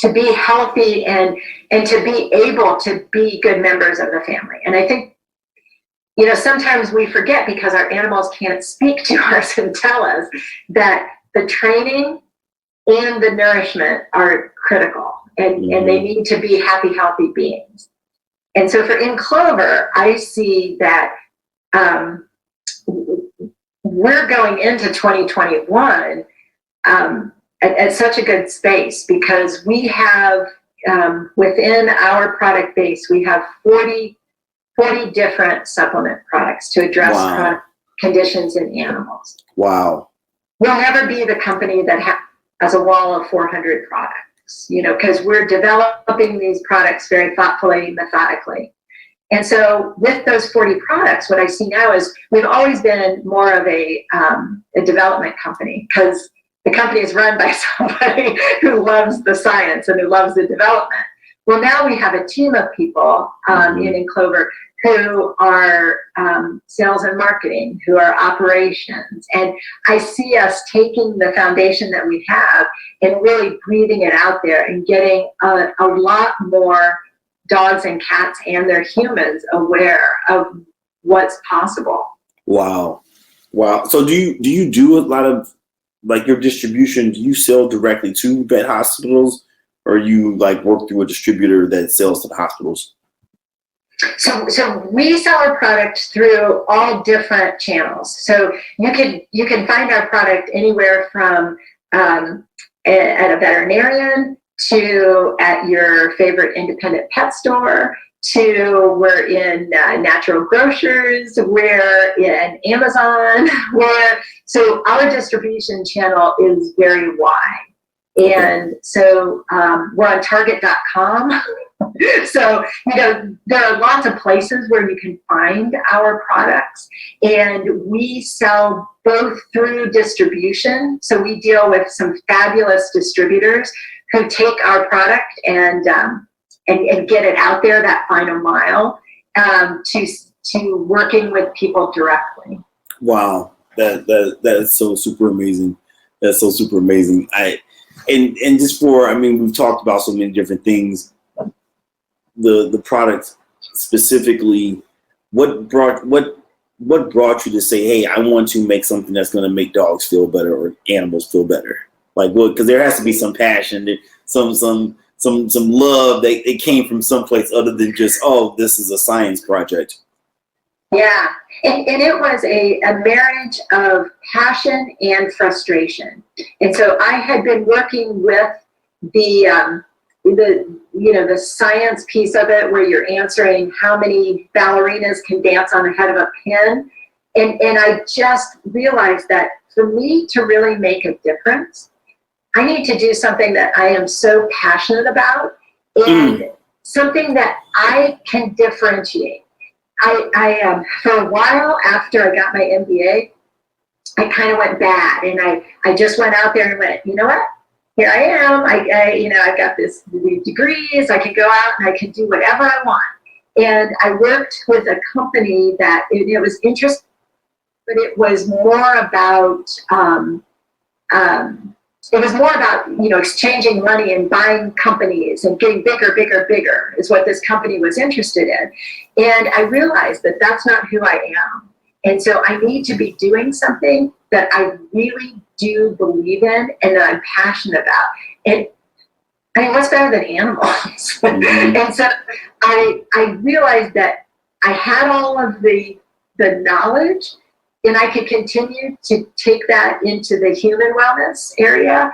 [SPEAKER 2] to be healthy and to be able to be good members of the family. And I think, sometimes we forget, because our animals can't speak to us and tell us, that the training and the nourishment are critical, and they need to be happy, healthy beings. And so for InClover, I see that we're going into 2021 at such a good space, because we have, within our product base, we have 40 different supplement products to address chronic conditions in animals.
[SPEAKER 1] Wow.
[SPEAKER 2] We'll never be the company that has a wall of 400 products, because we're developing these products very thoughtfully, methodically. And so with those 40 products, what I see now is we've always been more of a development company, because the company is run by somebody who loves the science and who loves the development. Well, now we have a team of people in InClover who are sales and marketing, who are operations. And I see us taking the foundation that we have and really breathing it out there and getting a lot more dogs and cats and their humans aware of what's possible.
[SPEAKER 1] Wow. So do you do a lot of, like, your distribution? Do you sell directly to vet hospitals, or you work through a distributor that sells to the hospitals?
[SPEAKER 2] So we sell our product through all different channels. So you can find our product anywhere from at a veterinarian, to at your favorite independent pet store, to we're in natural grocers, we're in Amazon, so our distribution channel is very wide. And so we're on Target.com. So, there are lots of places where you can find our products, and we sell both through distribution. So we deal with some fabulous distributors who take our product and get it out there, that final mile, to working with people directly. Wow,
[SPEAKER 1] that is so super amazing. That's so super amazing. And just we've talked about so many different things. The product specifically, what brought you to say, hey, I want to make something that's going to make dogs feel better or animals feel better? Because there has to be some passion, some love that it came from someplace other than just, oh, this is a science project.
[SPEAKER 2] Yeah, and it was a marriage of passion and frustration. And so I had been working with the science piece of it, where you're answering how many ballerinas can dance on the head of a pin. And I just realized that for me to really make a difference, I need to do something that I am so passionate about, and something that I can differentiate. I for a while after I got my MBA, I kind of went bad, and I just went out there and went, you know what? Here I am. I got these degrees. I can go out and I can do whatever I want. And I worked with a company that it was interesting, but it was more about exchanging money and buying companies and getting bigger is what this company was interested in. And I realized that that's not who I am. And so I need to be doing something that I really do believe in and that I'm passionate about. And what's better than animals? And so I realized that I had all of the knowledge, and I could continue to take that into the human wellness area,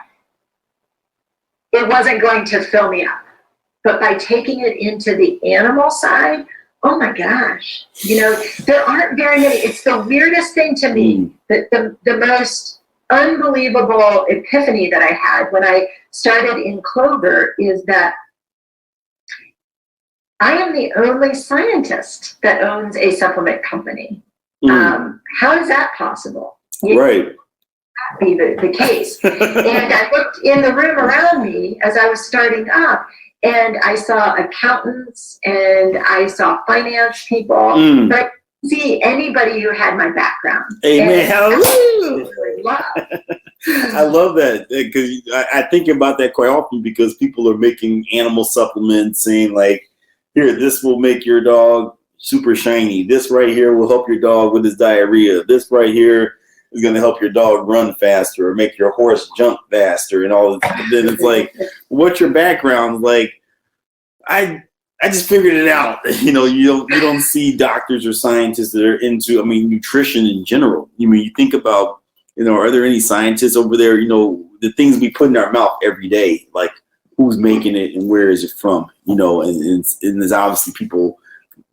[SPEAKER 2] it wasn't going to fill me up. But by taking it into the animal side, oh my gosh, there aren't very many. It's the weirdest thing to me, the most unbelievable epiphany that I had when I started InClover is that I am the only scientist that owns a supplement company. How is that possible?
[SPEAKER 1] Right.
[SPEAKER 2] Be the case. And I looked in the room around me as I was starting up, and I saw accountants and I saw finance people, but I didn't see anybody who had my background.
[SPEAKER 1] Amen. Hallelujah.
[SPEAKER 2] Really
[SPEAKER 1] I love that, because I think about that quite often, because people are making animal supplements saying like, here, this will make your dog super shiny. This right here will help your dog with his diarrhea. This right here is going to help your dog run faster or make your horse jump faster and all this. And then it's like, what's your background? Like, I just figured it out. You don't see doctors or scientists that are into, nutrition in general. You think about, are there any scientists over there, the things we put in our mouth every day, like who's making it and where is it from, and there's obviously people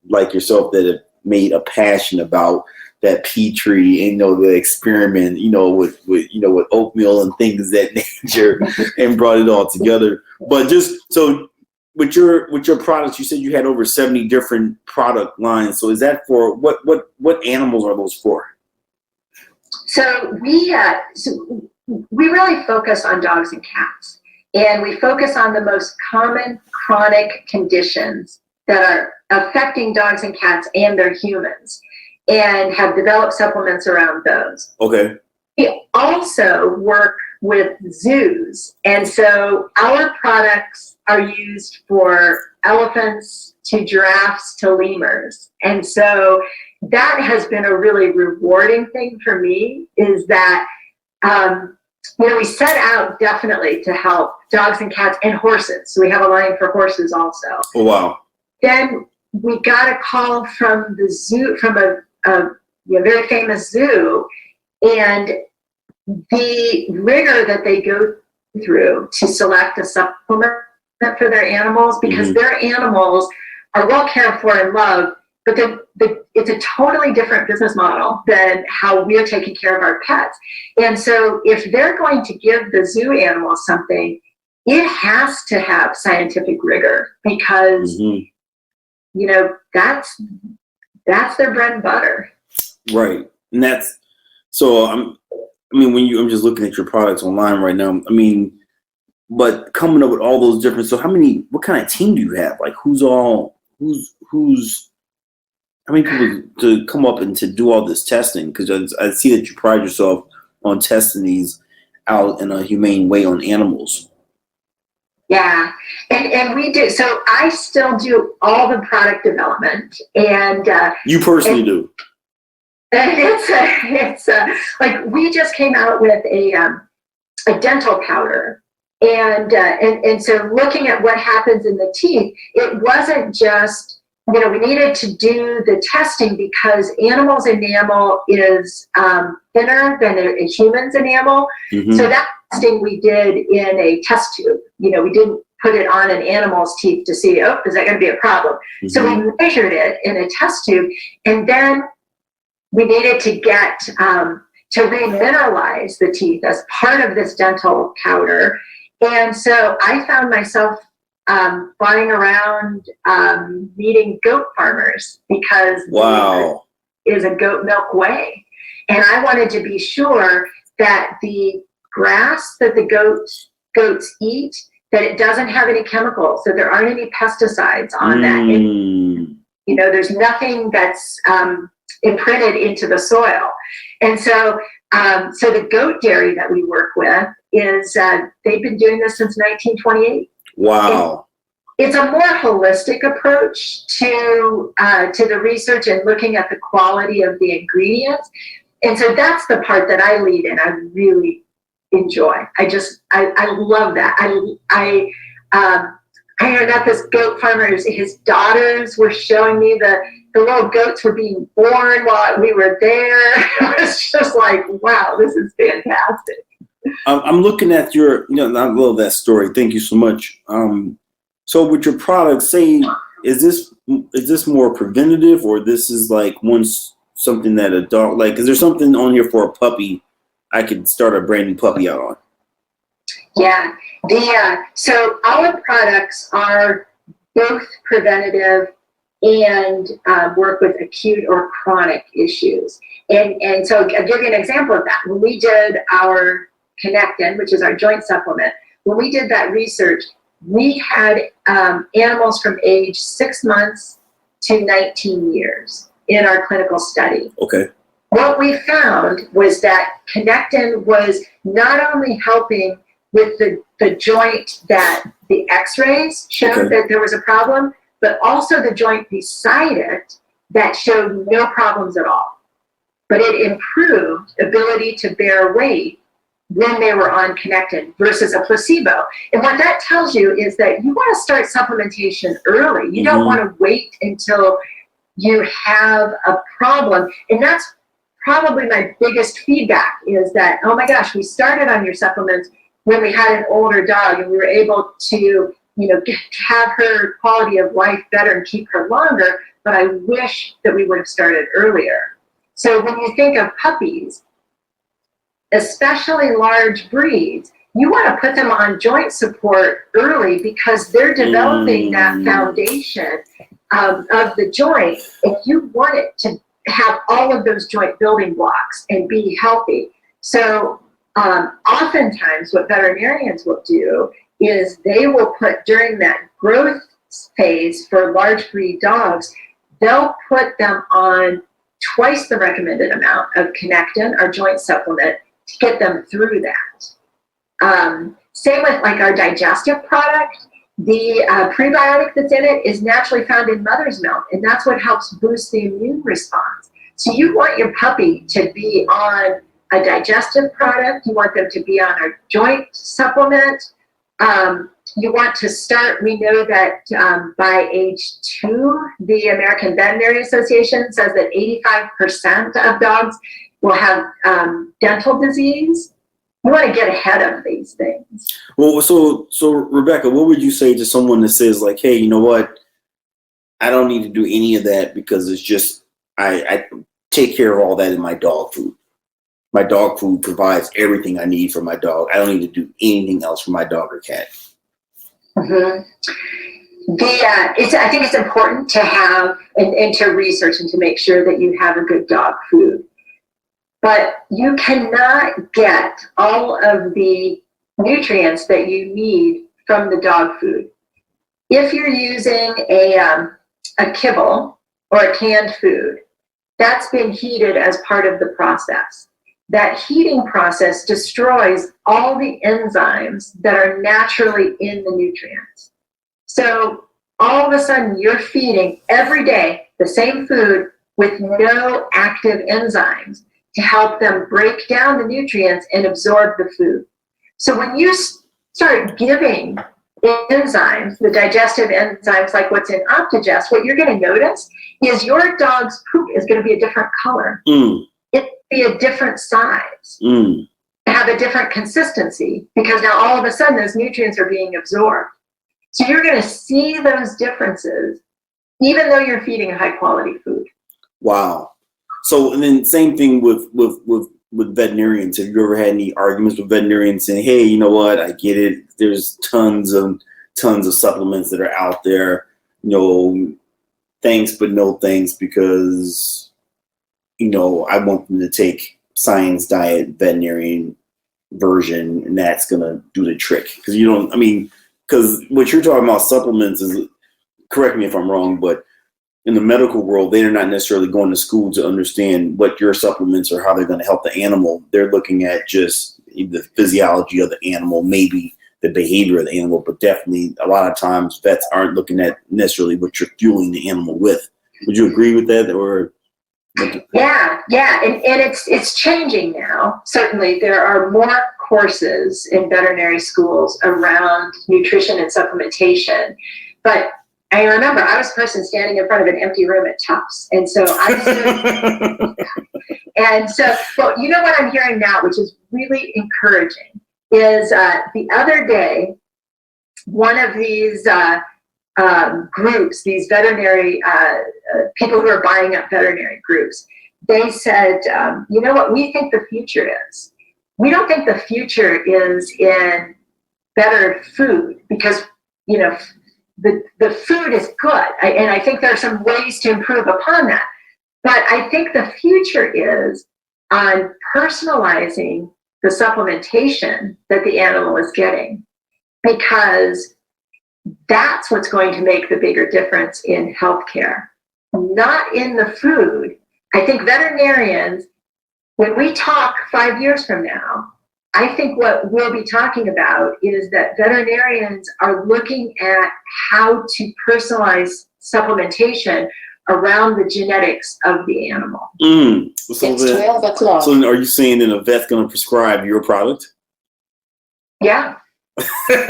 [SPEAKER 1] like yourself that have made a passion about that pea tree and the experiment, with oatmeal and things of that nature, and brought it all together. But just so with your products, you said you had over 70 different product lines. So is that for what animals are those for?
[SPEAKER 2] So we really focus on dogs and cats, and we focus on the most common chronic conditions that are affecting dogs and cats and their humans, and have developed supplements around those.
[SPEAKER 1] Okay.
[SPEAKER 2] We also work with zoos, and so our products are used for elephants to giraffes to lemurs. And so that has been a really rewarding thing for me, is that we set out definitely to help dogs and cats and horses. So we have a line for horses also.
[SPEAKER 1] Oh, wow.
[SPEAKER 2] Then we got a call from the zoo, from a very famous zoo, and the rigor that they go through to select a supplement for their animals, because their animals are well cared for and loved, but it's a totally different business model than how we're taking care of our pets. And so if they're going to give the zoo animals something, it has to have scientific rigor, because that's their bread and butter. Right.
[SPEAKER 1] And that's, so I'm just looking at your products online right now. But coming up with all those different, so what kind of team do you have? Like how many people to come up and to do all this testing? Because I see that you pride yourself on testing these out in a humane way on animals.
[SPEAKER 2] Yeah, and we do. So I still do all the product development, and
[SPEAKER 1] you personally do.
[SPEAKER 2] It's like we just came out with a dental powder, and so looking at what happens in the teeth, it wasn't just, we needed to do the testing because animals' enamel is thinner than a human's enamel. So that testing we did in a test tube. We didn't put it on an animal's teeth to see, is that going to be a problem? So we measured it in a test tube, and then we needed to get to remineralize the teeth as part of this dental powder. And so I found myself flying around meeting goat farmers, because is a goat milk whey. And I wanted to be sure that the grass that the goats eat, that it doesn't have any chemicals, that there aren't any pesticides on that. There's nothing that's imprinted into the soil. And so the goat dairy that we work with is, they've been doing this since 1928.
[SPEAKER 1] Wow.
[SPEAKER 2] It's a more holistic approach to the research and looking at the quality of the ingredients. And so that's the part that I lead in. I really enjoy. I love that. I heard that this goat farmer, his daughters were showing me the the little goats were being born while we were there. It was just like, wow, this is fantastic.
[SPEAKER 1] I'm looking at your, I love that story. Thank you so much. So with your product, say, is this more preventative, or this is like something that a dog, like, is there something on here for a puppy I could start a brand new puppy out on?
[SPEAKER 2] Yeah, so our products are both preventative and work with acute or chronic issues. And so I'll give you an example of that. When we did our Connectin, which is our joint supplement, when we did that research, we had animals from age 6 months to 19 years in our clinical study.
[SPEAKER 1] Okay.
[SPEAKER 2] What we found was that Connectin was not only helping with the joint that the x-rays showed that there was a problem, but also the joint beside it that showed no problems at all. But it improved ability to bear weight when they were on Connectin versus a placebo. And what that tells you is that you want to start supplementation early. You don't want to wait until you have a problem. And that's probably my biggest feedback, is that, oh my gosh, we started on your supplements when we had an older dog and we were able to, have her quality of life better and keep her longer, but I wish that we would have started earlier. So when you think of puppies, especially large breeds, you want to put them on joint support early because they're developing that foundation of the joint, and you want it to have all of those joint building blocks and be healthy. So oftentimes what veterinarians will do is they will put, during that growth phase for large breed dogs, they'll put them on twice the recommended amount of Connectin, our joint supplement, to get them through that. Same with like our digestive product. The prebiotic that's in it is naturally found in mother's milk, and that's what helps boost the immune response. So you want your puppy to be on a digestive product. You want them to be on a joint supplement. You want to start, we know that by age 2, the American Veterinary Association says that 85% of dogs will have dental disease. You want to get ahead of these things.
[SPEAKER 1] Well, so Rebecca, what would you say to someone that says like, hey, you know what? I don't need to do any of that because it's just, I take care of all that in my dog food. My dog food provides everything I need for my dog. I don't need to do anything else for my dog or cat.
[SPEAKER 2] I think it's important to have and to research and to make sure that you have a good dog food. But you cannot get all of the nutrients that you need from the dog food. If you're using a kibble or a canned food, that's been heated as part of the process. That heating process destroys all the enzymes that are naturally in the nutrients. So all of a sudden you're feeding every day the same food with no active enzymes to help them break down the nutrients and absorb the food. So when you start giving enzymes, the digestive enzymes like what's in Optigest, what you're going to notice is your dog's poop is going to be a different color. It'll be a different size, have a different consistency, because now all of a sudden those nutrients are being absorbed. So you're going to see those differences even though you're feeding a high quality food. Wow.
[SPEAKER 1] So, and then same thing with veterinarians. Have you ever had any arguments with veterinarians saying, hey, you know what, I get it. There's tons of supplements that are out there. Thanks, but no thanks, because, I want them to take science diet veterinarian version, and that's going to do the trick. Because what you're talking about supplements is, correct me if I'm wrong, but in the medical world, they're not necessarily going to school to understand what your supplements are, how they're going to help the animal. They're looking at just the physiology of the animal, maybe the behavior of the animal, but definitely a lot of times vets aren't looking at necessarily what you're fueling the animal with. Would you agree with that? Or
[SPEAKER 2] Yeah, and it's changing now. Certainly, there are more courses in veterinary schools around nutrition and supplementation, but I remember I was the person standing in front of an empty room at Tufts. And so I stood, and so, well, you know what I'm hearing now, which is really encouraging, is the other day, one of these groups, these veterinary people who are buying up veterinary groups, they said, you know what we think the future is? We don't think the future is in better food, because, you know, the food is good. And I think there are some ways to improve upon that. But I think the future is on personalizing the supplementation that the animal is getting, because that's what's going to make the bigger difference in healthcare, not in the food. I think veterinarians, when we talk 5 years from now, I think what we'll be talking about is that veterinarians are looking at how to personalize supplementation around the genetics of the animal.
[SPEAKER 1] So
[SPEAKER 3] it's 12 o'clock.
[SPEAKER 1] So then are you saying that a vet's going to prescribe your product?
[SPEAKER 2] Yeah.
[SPEAKER 1] you're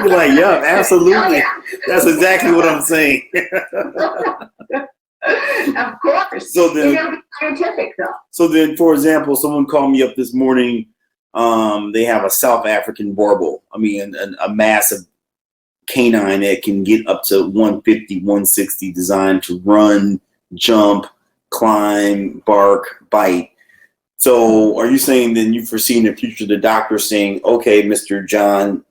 [SPEAKER 1] like, yeah, absolutely.
[SPEAKER 2] Oh, yeah.
[SPEAKER 1] That's exactly what I'm saying.
[SPEAKER 2] Of course.
[SPEAKER 1] So then,
[SPEAKER 2] it'll be scientific, though.
[SPEAKER 1] So then, for example, someone called me up this morning. They have a South African barbel. I mean, a massive canine that can get up to 150, 160, designed to run, jump, climb, bark, bite. So are you saying then you foresee in the future the doctor saying, okay, Mr. John,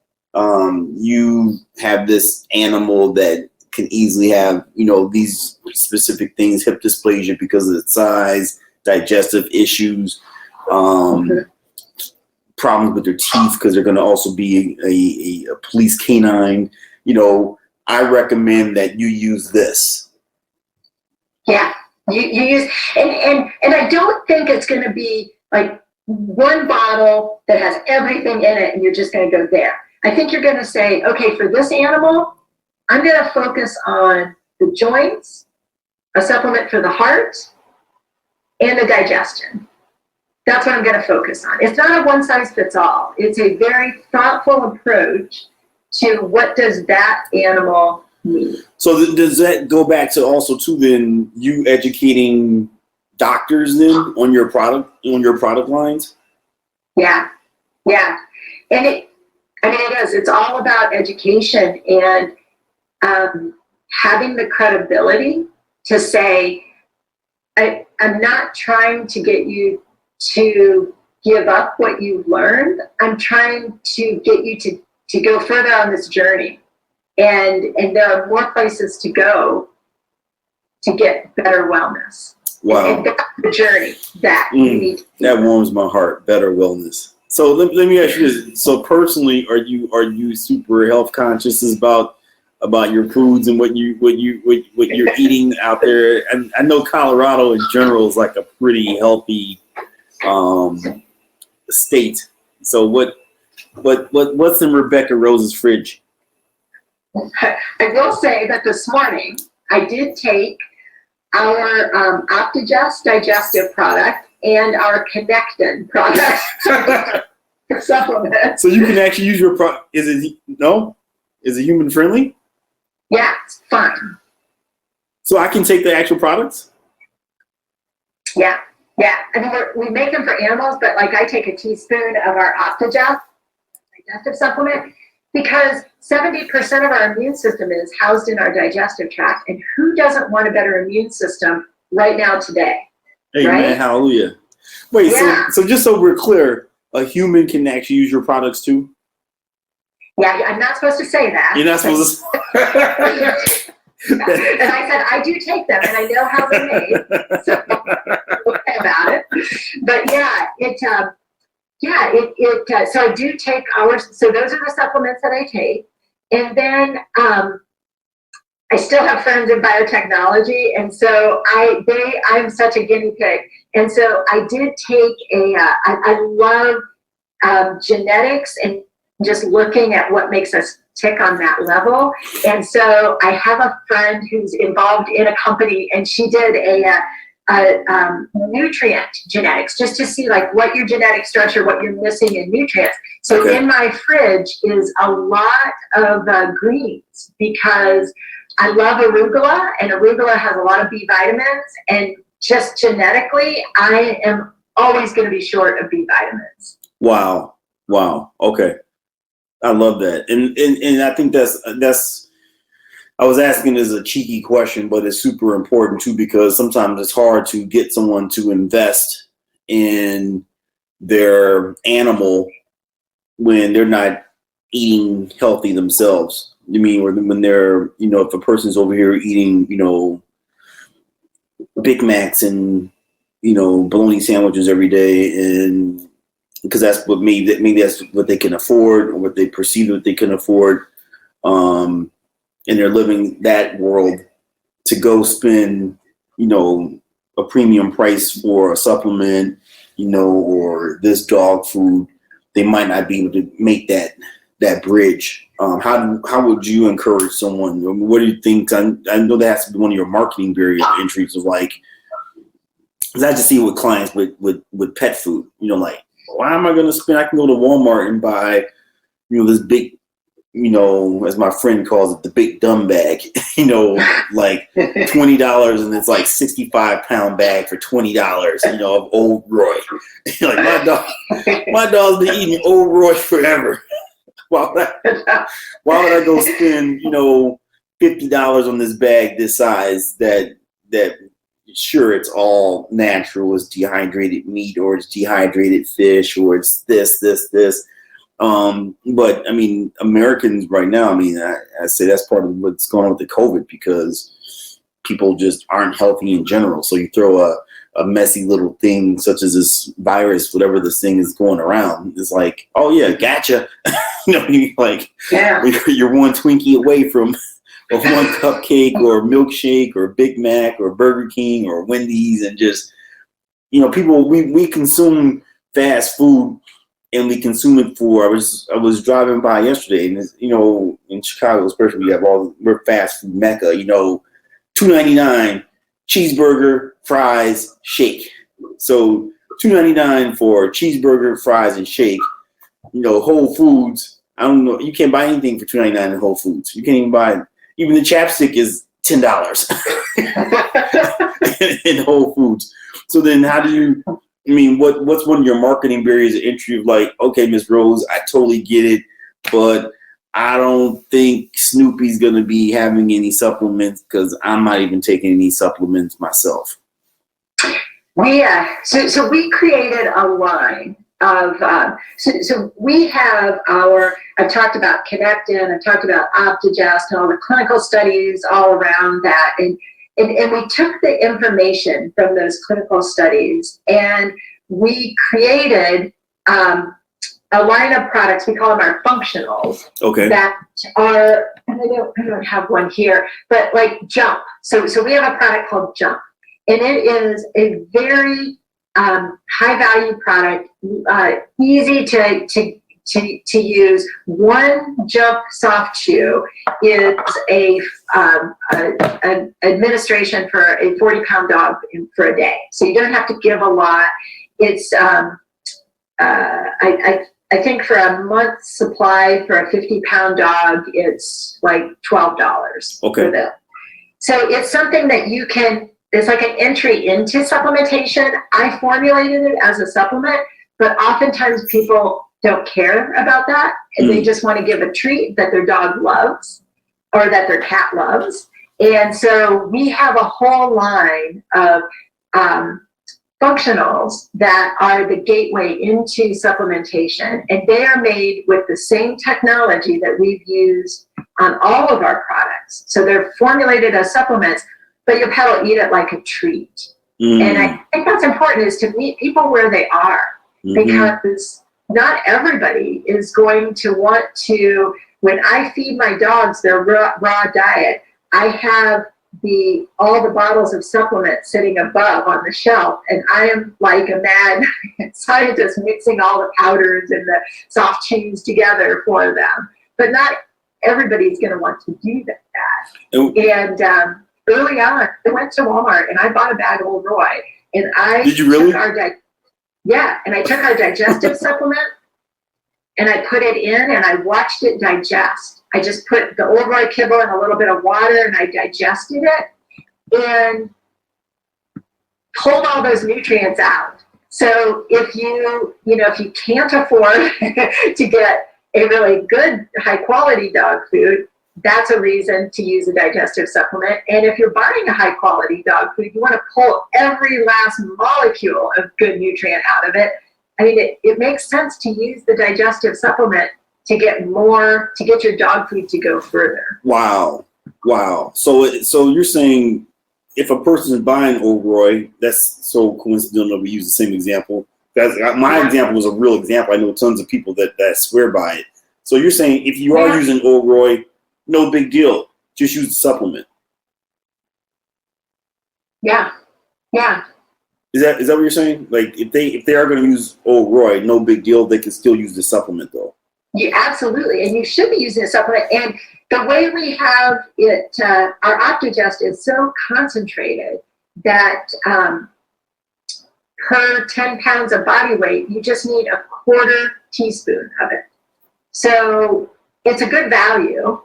[SPEAKER 1] you have this animal that can easily have, you know, these specific things, hip dysplasia because of its size, digestive issues, problems with their teeth because they're going to also be a police canine. You know, I recommend that you use this.
[SPEAKER 2] Yeah, you use, and I don't think it's going to be like one bottle that has everything in it and you're just going to go there. I think you're going to say, okay, for this animal, I'm going to focus on the joints, a supplement for the heart, and the digestion. That's what I'm going to focus on. It's not a one size fits all. It's a very thoughtful approach to what does that animal need.
[SPEAKER 1] So does that go back to also too then you educating doctors then on your product lines?
[SPEAKER 2] Yeah. And it is. It's all about education and having the credibility to say, I'm not trying to get you to give up what you've learned. I'm trying to get you to go further on this journey. And there are more places to go to get better wellness.
[SPEAKER 1] Wow.
[SPEAKER 2] And that's the journey that you need to do.
[SPEAKER 1] That warms my heart, better wellness. So let me ask you this. So personally, are you super health conscious about your foods and what you're eating out there? And I know Colorado in general is like a pretty healthy state. So what's in Rebecca Rose's fridge?
[SPEAKER 2] I will say that this morning I did take our Optigest digestive product and our Connectin product for supplements.
[SPEAKER 1] So you can actually use your product. Is it human friendly?
[SPEAKER 2] Yeah, it's fun.
[SPEAKER 1] So I can take the actual products?
[SPEAKER 2] Yeah. I mean, we make them for animals, but like I take a teaspoon of our Optigest digestive supplement because 70% of our immune system is housed in our digestive tract. And who doesn't want a better immune system right now today?
[SPEAKER 1] Amen.
[SPEAKER 2] Right?
[SPEAKER 1] Hallelujah. Wait,
[SPEAKER 2] Yeah.
[SPEAKER 1] so just so we're clear, a human can actually use your products too?
[SPEAKER 2] Yeah, I'm not supposed to say that.
[SPEAKER 1] You're not supposed to.
[SPEAKER 2] And I said, I do take them and I know how they're made. So okay about it. But so I do take so those are the supplements that I take. And then I still have friends in biotechnology. And so I'm such a guinea pig. And so I did take I love genetics and just looking at what makes us tick on that level. And so I have a friend who's involved in a company and she did nutrient genetics, just to see like what your genetic structure, what you're missing in nutrients. So
[SPEAKER 1] Okay.
[SPEAKER 2] in my fridge is a lot of greens, because I love arugula, and arugula has a lot of B vitamins, and just genetically, I am always going to be short of B vitamins.
[SPEAKER 1] Wow. Okay. I love that. And I think that's I was asking as a cheeky question, but it's super important too, because sometimes it's hard to get someone to invest in their animal when they're not eating healthy themselves. You mean when they're, if a person's over here eating, Big Macs and, bologna sandwiches every day, and because that's what maybe that's what they can afford, or what they perceive that they can afford, and they're living that world, to go spend, a premium price for a supplement, or this dog food, they might not be able to make that bridge. How would you encourage someone? I mean, what do you think? I know that has to be one of your marketing barrier of entries, of like, because I just see it with clients with pet food. Like, why am I going to spend? I can go to Walmart and buy, this big, as my friend calls it, the big dumb bag. Like $20, and it's like 65-pound bag for $20. Of Old Roy. Like my dog's been eating Old Roy forever. Why would I go spend, $50 on this bag this size that sure, it's all natural, it's dehydrated meat, or it's dehydrated fish, or it's this. But I mean, Americans right now, I say that's part of what's going on with the COVID, because people just aren't healthy in general. So you throw a messy little thing such as this virus, whatever this thing is going around, it's like, oh yeah, gotcha. You're one Twinkie away from a one cupcake or milkshake or Big Mac or Burger King or Wendy's, and just, people, we consume fast food, and we consume it for, I was driving by yesterday, and in Chicago especially, we're fast food mecca, $2.99 cheeseburger, fries, shake. So $2.99 for cheeseburger, fries, and shake. Whole Foods, I don't know, you can't buy anything for $2.99 in Whole Foods. You can't even buy, even the chapstick is $10 in Whole Foods. So then how do you, what's one of your marketing barriers of entry of like, okay, Miss Rose, I totally get it, but I don't think Snoopy's going to be having any supplements, because I'm not even taking any supplements myself.
[SPEAKER 2] So we created a line of, so we have I've talked about Connectin, I've talked about Optigest, and all the clinical studies all around that. And we took the information from those clinical studies, and we created a line of products. We call them our functionals. Okay. That are, and I don't have one here, but like Jump. So we have a product called Jump, and it is a very high value product, easy to use. One Jump soft chew is an administration for a 40-pound dog for a day. So you don't have to give a lot. It's I think for a month's supply for a 50-pound dog, it's like $12. Okay. For them. So it's something that you can, it's like an entry into supplementation. I formulated it as a supplement, but oftentimes people don't care about that, and they just want to give a treat that their dog loves or that their cat loves. And so we have a whole line of functionals that are the gateway into supplementation, and they are made with the same technology that we've used on all of our products. So they're formulated as supplements, but your pet will eat it like a treat. And I think that's important, is to meet people where they are, because not everybody is going to want to, when I feed my dogs their raw diet, I have all the bottles of supplements sitting above on the shelf, and I am like a mad scientist mixing all the powders and the soft chews together for them. But not everybody's going to want to do that. And early on, I went to Walmart and I bought a bag of Old Roy, and I
[SPEAKER 1] Did you really?
[SPEAKER 2] and I took our digestive supplement and I put it in and I watched it digest. I just put the Old Roy kibble in a little bit of water and I digested it and pulled all those nutrients out. So if you can't afford to get a really good high quality dog food, that's a reason to use a digestive supplement. And if you're buying a high quality dog food, you want to pull every last molecule of good nutrient out of it. I mean, it makes sense to use the digestive supplement to get your dog food to go further.
[SPEAKER 1] Wow. So you're saying if a person is buying Old Roy, that's so coincidental we use the same example. My example was a real example. I know tons of people that swear by it. So you're saying if you are using Old Roy, no big deal. Just use the supplement.
[SPEAKER 2] Yeah.
[SPEAKER 1] Is that what you're saying? Like if they are going to use Old Roy, no big deal. They can still use the supplement though.
[SPEAKER 2] Yeah, absolutely. And you should be using a supplement. And the way we have it, our Octogest is so concentrated that per 10 pounds of body weight, you just need a quarter teaspoon of it. So it's a good value.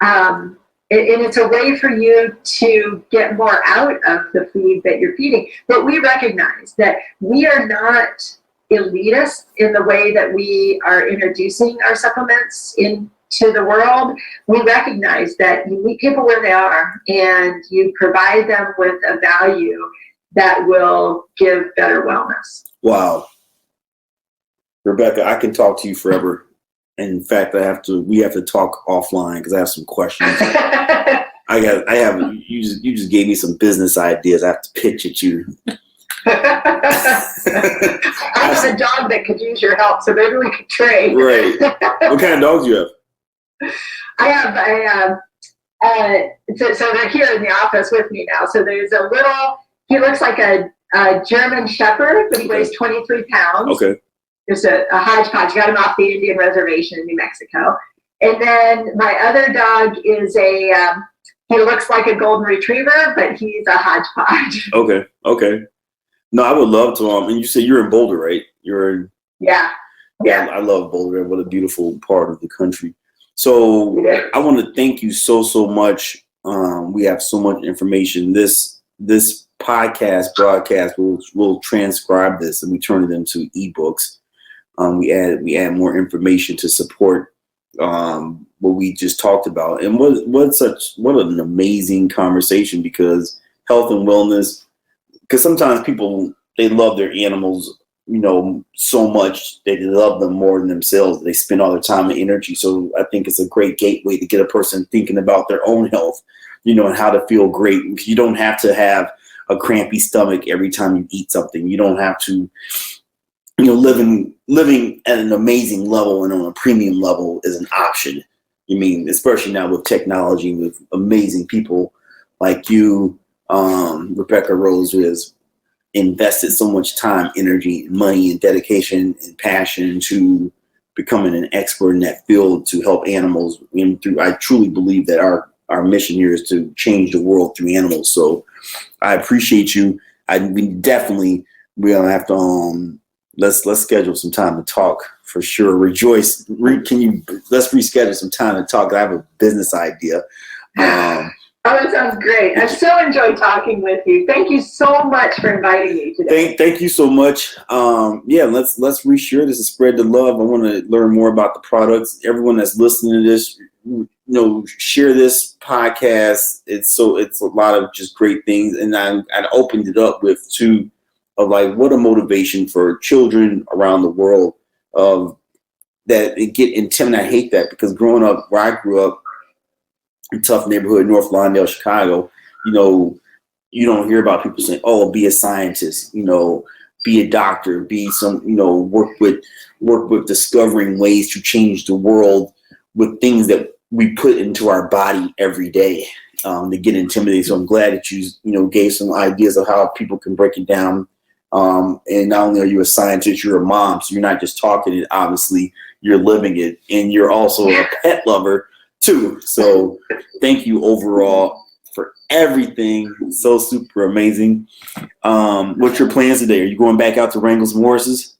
[SPEAKER 2] And it's a way for you to get more out of the food that you're feeding. But we recognize that we are not elitist in the way that we are introducing our supplements into the world. We recognize that you meet people where they are and you provide them with a value that will give better wellness.
[SPEAKER 1] Wow. Rebecca, I can talk to you forever. And in fact, we have to talk offline because I have some questions. You just gave me some business ideas. I have to pitch at you.
[SPEAKER 2] I have a dog that could use your help, so maybe we could trade.
[SPEAKER 1] Right. What kind of dogs do you have?
[SPEAKER 2] I have so they're here in the office with me now. So there's he looks like a German Shepherd, but he weighs 23 pounds.
[SPEAKER 1] Okay.
[SPEAKER 2] Just a hodgepodge. Got him off the Indian reservation in New Mexico. And then my other dog is he looks like a golden retriever, but he's a hodgepodge.
[SPEAKER 1] Okay. No, I would love to. And you say you're in Boulder, right?
[SPEAKER 2] Yeah.
[SPEAKER 1] I love Boulder. What a beautiful part of the country. So I want to thank you so much. We have so much information. This broadcast will transcribe this and we turn it into ebooks. We add more information to support what we just talked about. And what an amazing conversation, because health and wellness, because sometimes people, they love their animals, so much they love them more than themselves. They spend all their time and energy. So I think it's a great gateway to get a person thinking about their own health, and how to feel great. You don't have to have a crampy stomach every time you eat something. You don't have to, living at an amazing level and on a premium level is an option. Especially now with technology, with amazing people like you, Rebecca Rose, who has invested so much time, energy, money, and dedication and passion to becoming an expert in that field to help animals. I truly believe that our mission here is to change the world through animals. So I appreciate you. We'll have to let's schedule some time to talk for sure. Rejoice, let's reschedule some time to talk. I have a business idea.
[SPEAKER 2] That sounds great. I've so enjoyed talking with you. Thank you so much for inviting me today.
[SPEAKER 1] Thank you so much. Let's reshare this and spread the love. I want to learn more about the products. Everyone that's listening to this, share this podcast. It's a lot of just great things. And I opened it up with two of like what a motivation for children around the world that get intimidated. I hate that, because growing up where I grew up, a tough neighborhood, North Lawndale, Chicago, you don't hear about people saying, "Oh, be a scientist," be a doctor, be some, work with discovering ways to change the world with things that we put into our body every day. They get intimidated. So I'm glad that you gave some ideas of how people can break it down. And not only are you a scientist, you're a mom, so you're not just talking it. Obviously, you're living it, and you're also a pet lover too. So thank you overall for everything. So super amazing. What's your plans today? Are you going back out to wrangle some horses?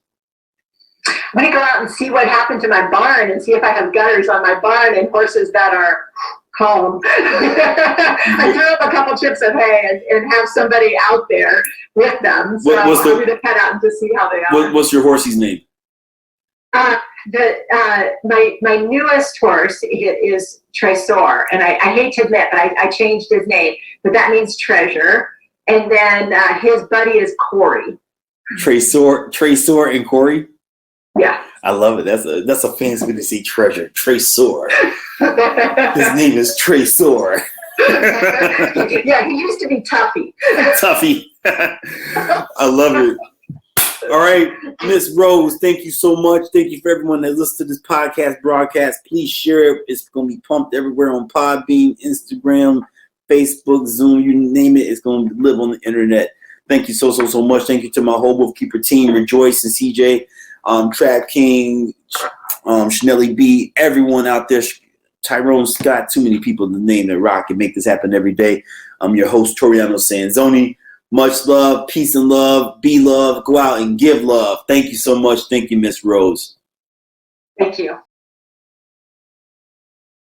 [SPEAKER 2] I'm going to go out and see what happened to my barn and see if I have gutters on my barn and horses that are calm. I threw up a couple chips of hay and have somebody out there with them. So I'm going to head out and just see how they are.
[SPEAKER 1] What's your horsey's name?
[SPEAKER 2] My newest horse is Tresor, and I hate to admit, but I changed his name, but that means treasure. And then his buddy is Corey.
[SPEAKER 1] Tresor and Corey.
[SPEAKER 2] Yeah,
[SPEAKER 1] I love it. That's a fancy way to say treasure. Tresor. His name is Tresor.
[SPEAKER 2] Yeah, he used to be Tuffy.
[SPEAKER 1] Tuffy. I love it. All right, Miss Rose, thank you so much. Thank you for everyone that listens to this podcast broadcast. Please share it. It's going to be pumped everywhere on Podbean, Instagram, Facebook, Zoom, you name it. It's going to live on the internet. Thank you so much. Thank you to my whole Wolfkeeper team, Rejoice and CJ, Trap King, Chanelli B, everyone out there, Tyrone Scott, too many people to name that rock and make this happen every day. I'm your host, Toriano Sanzoni. Much love, peace and love, be love, go out and give love. Thank you so much. Thank you, Miss Rose.
[SPEAKER 2] Thank you.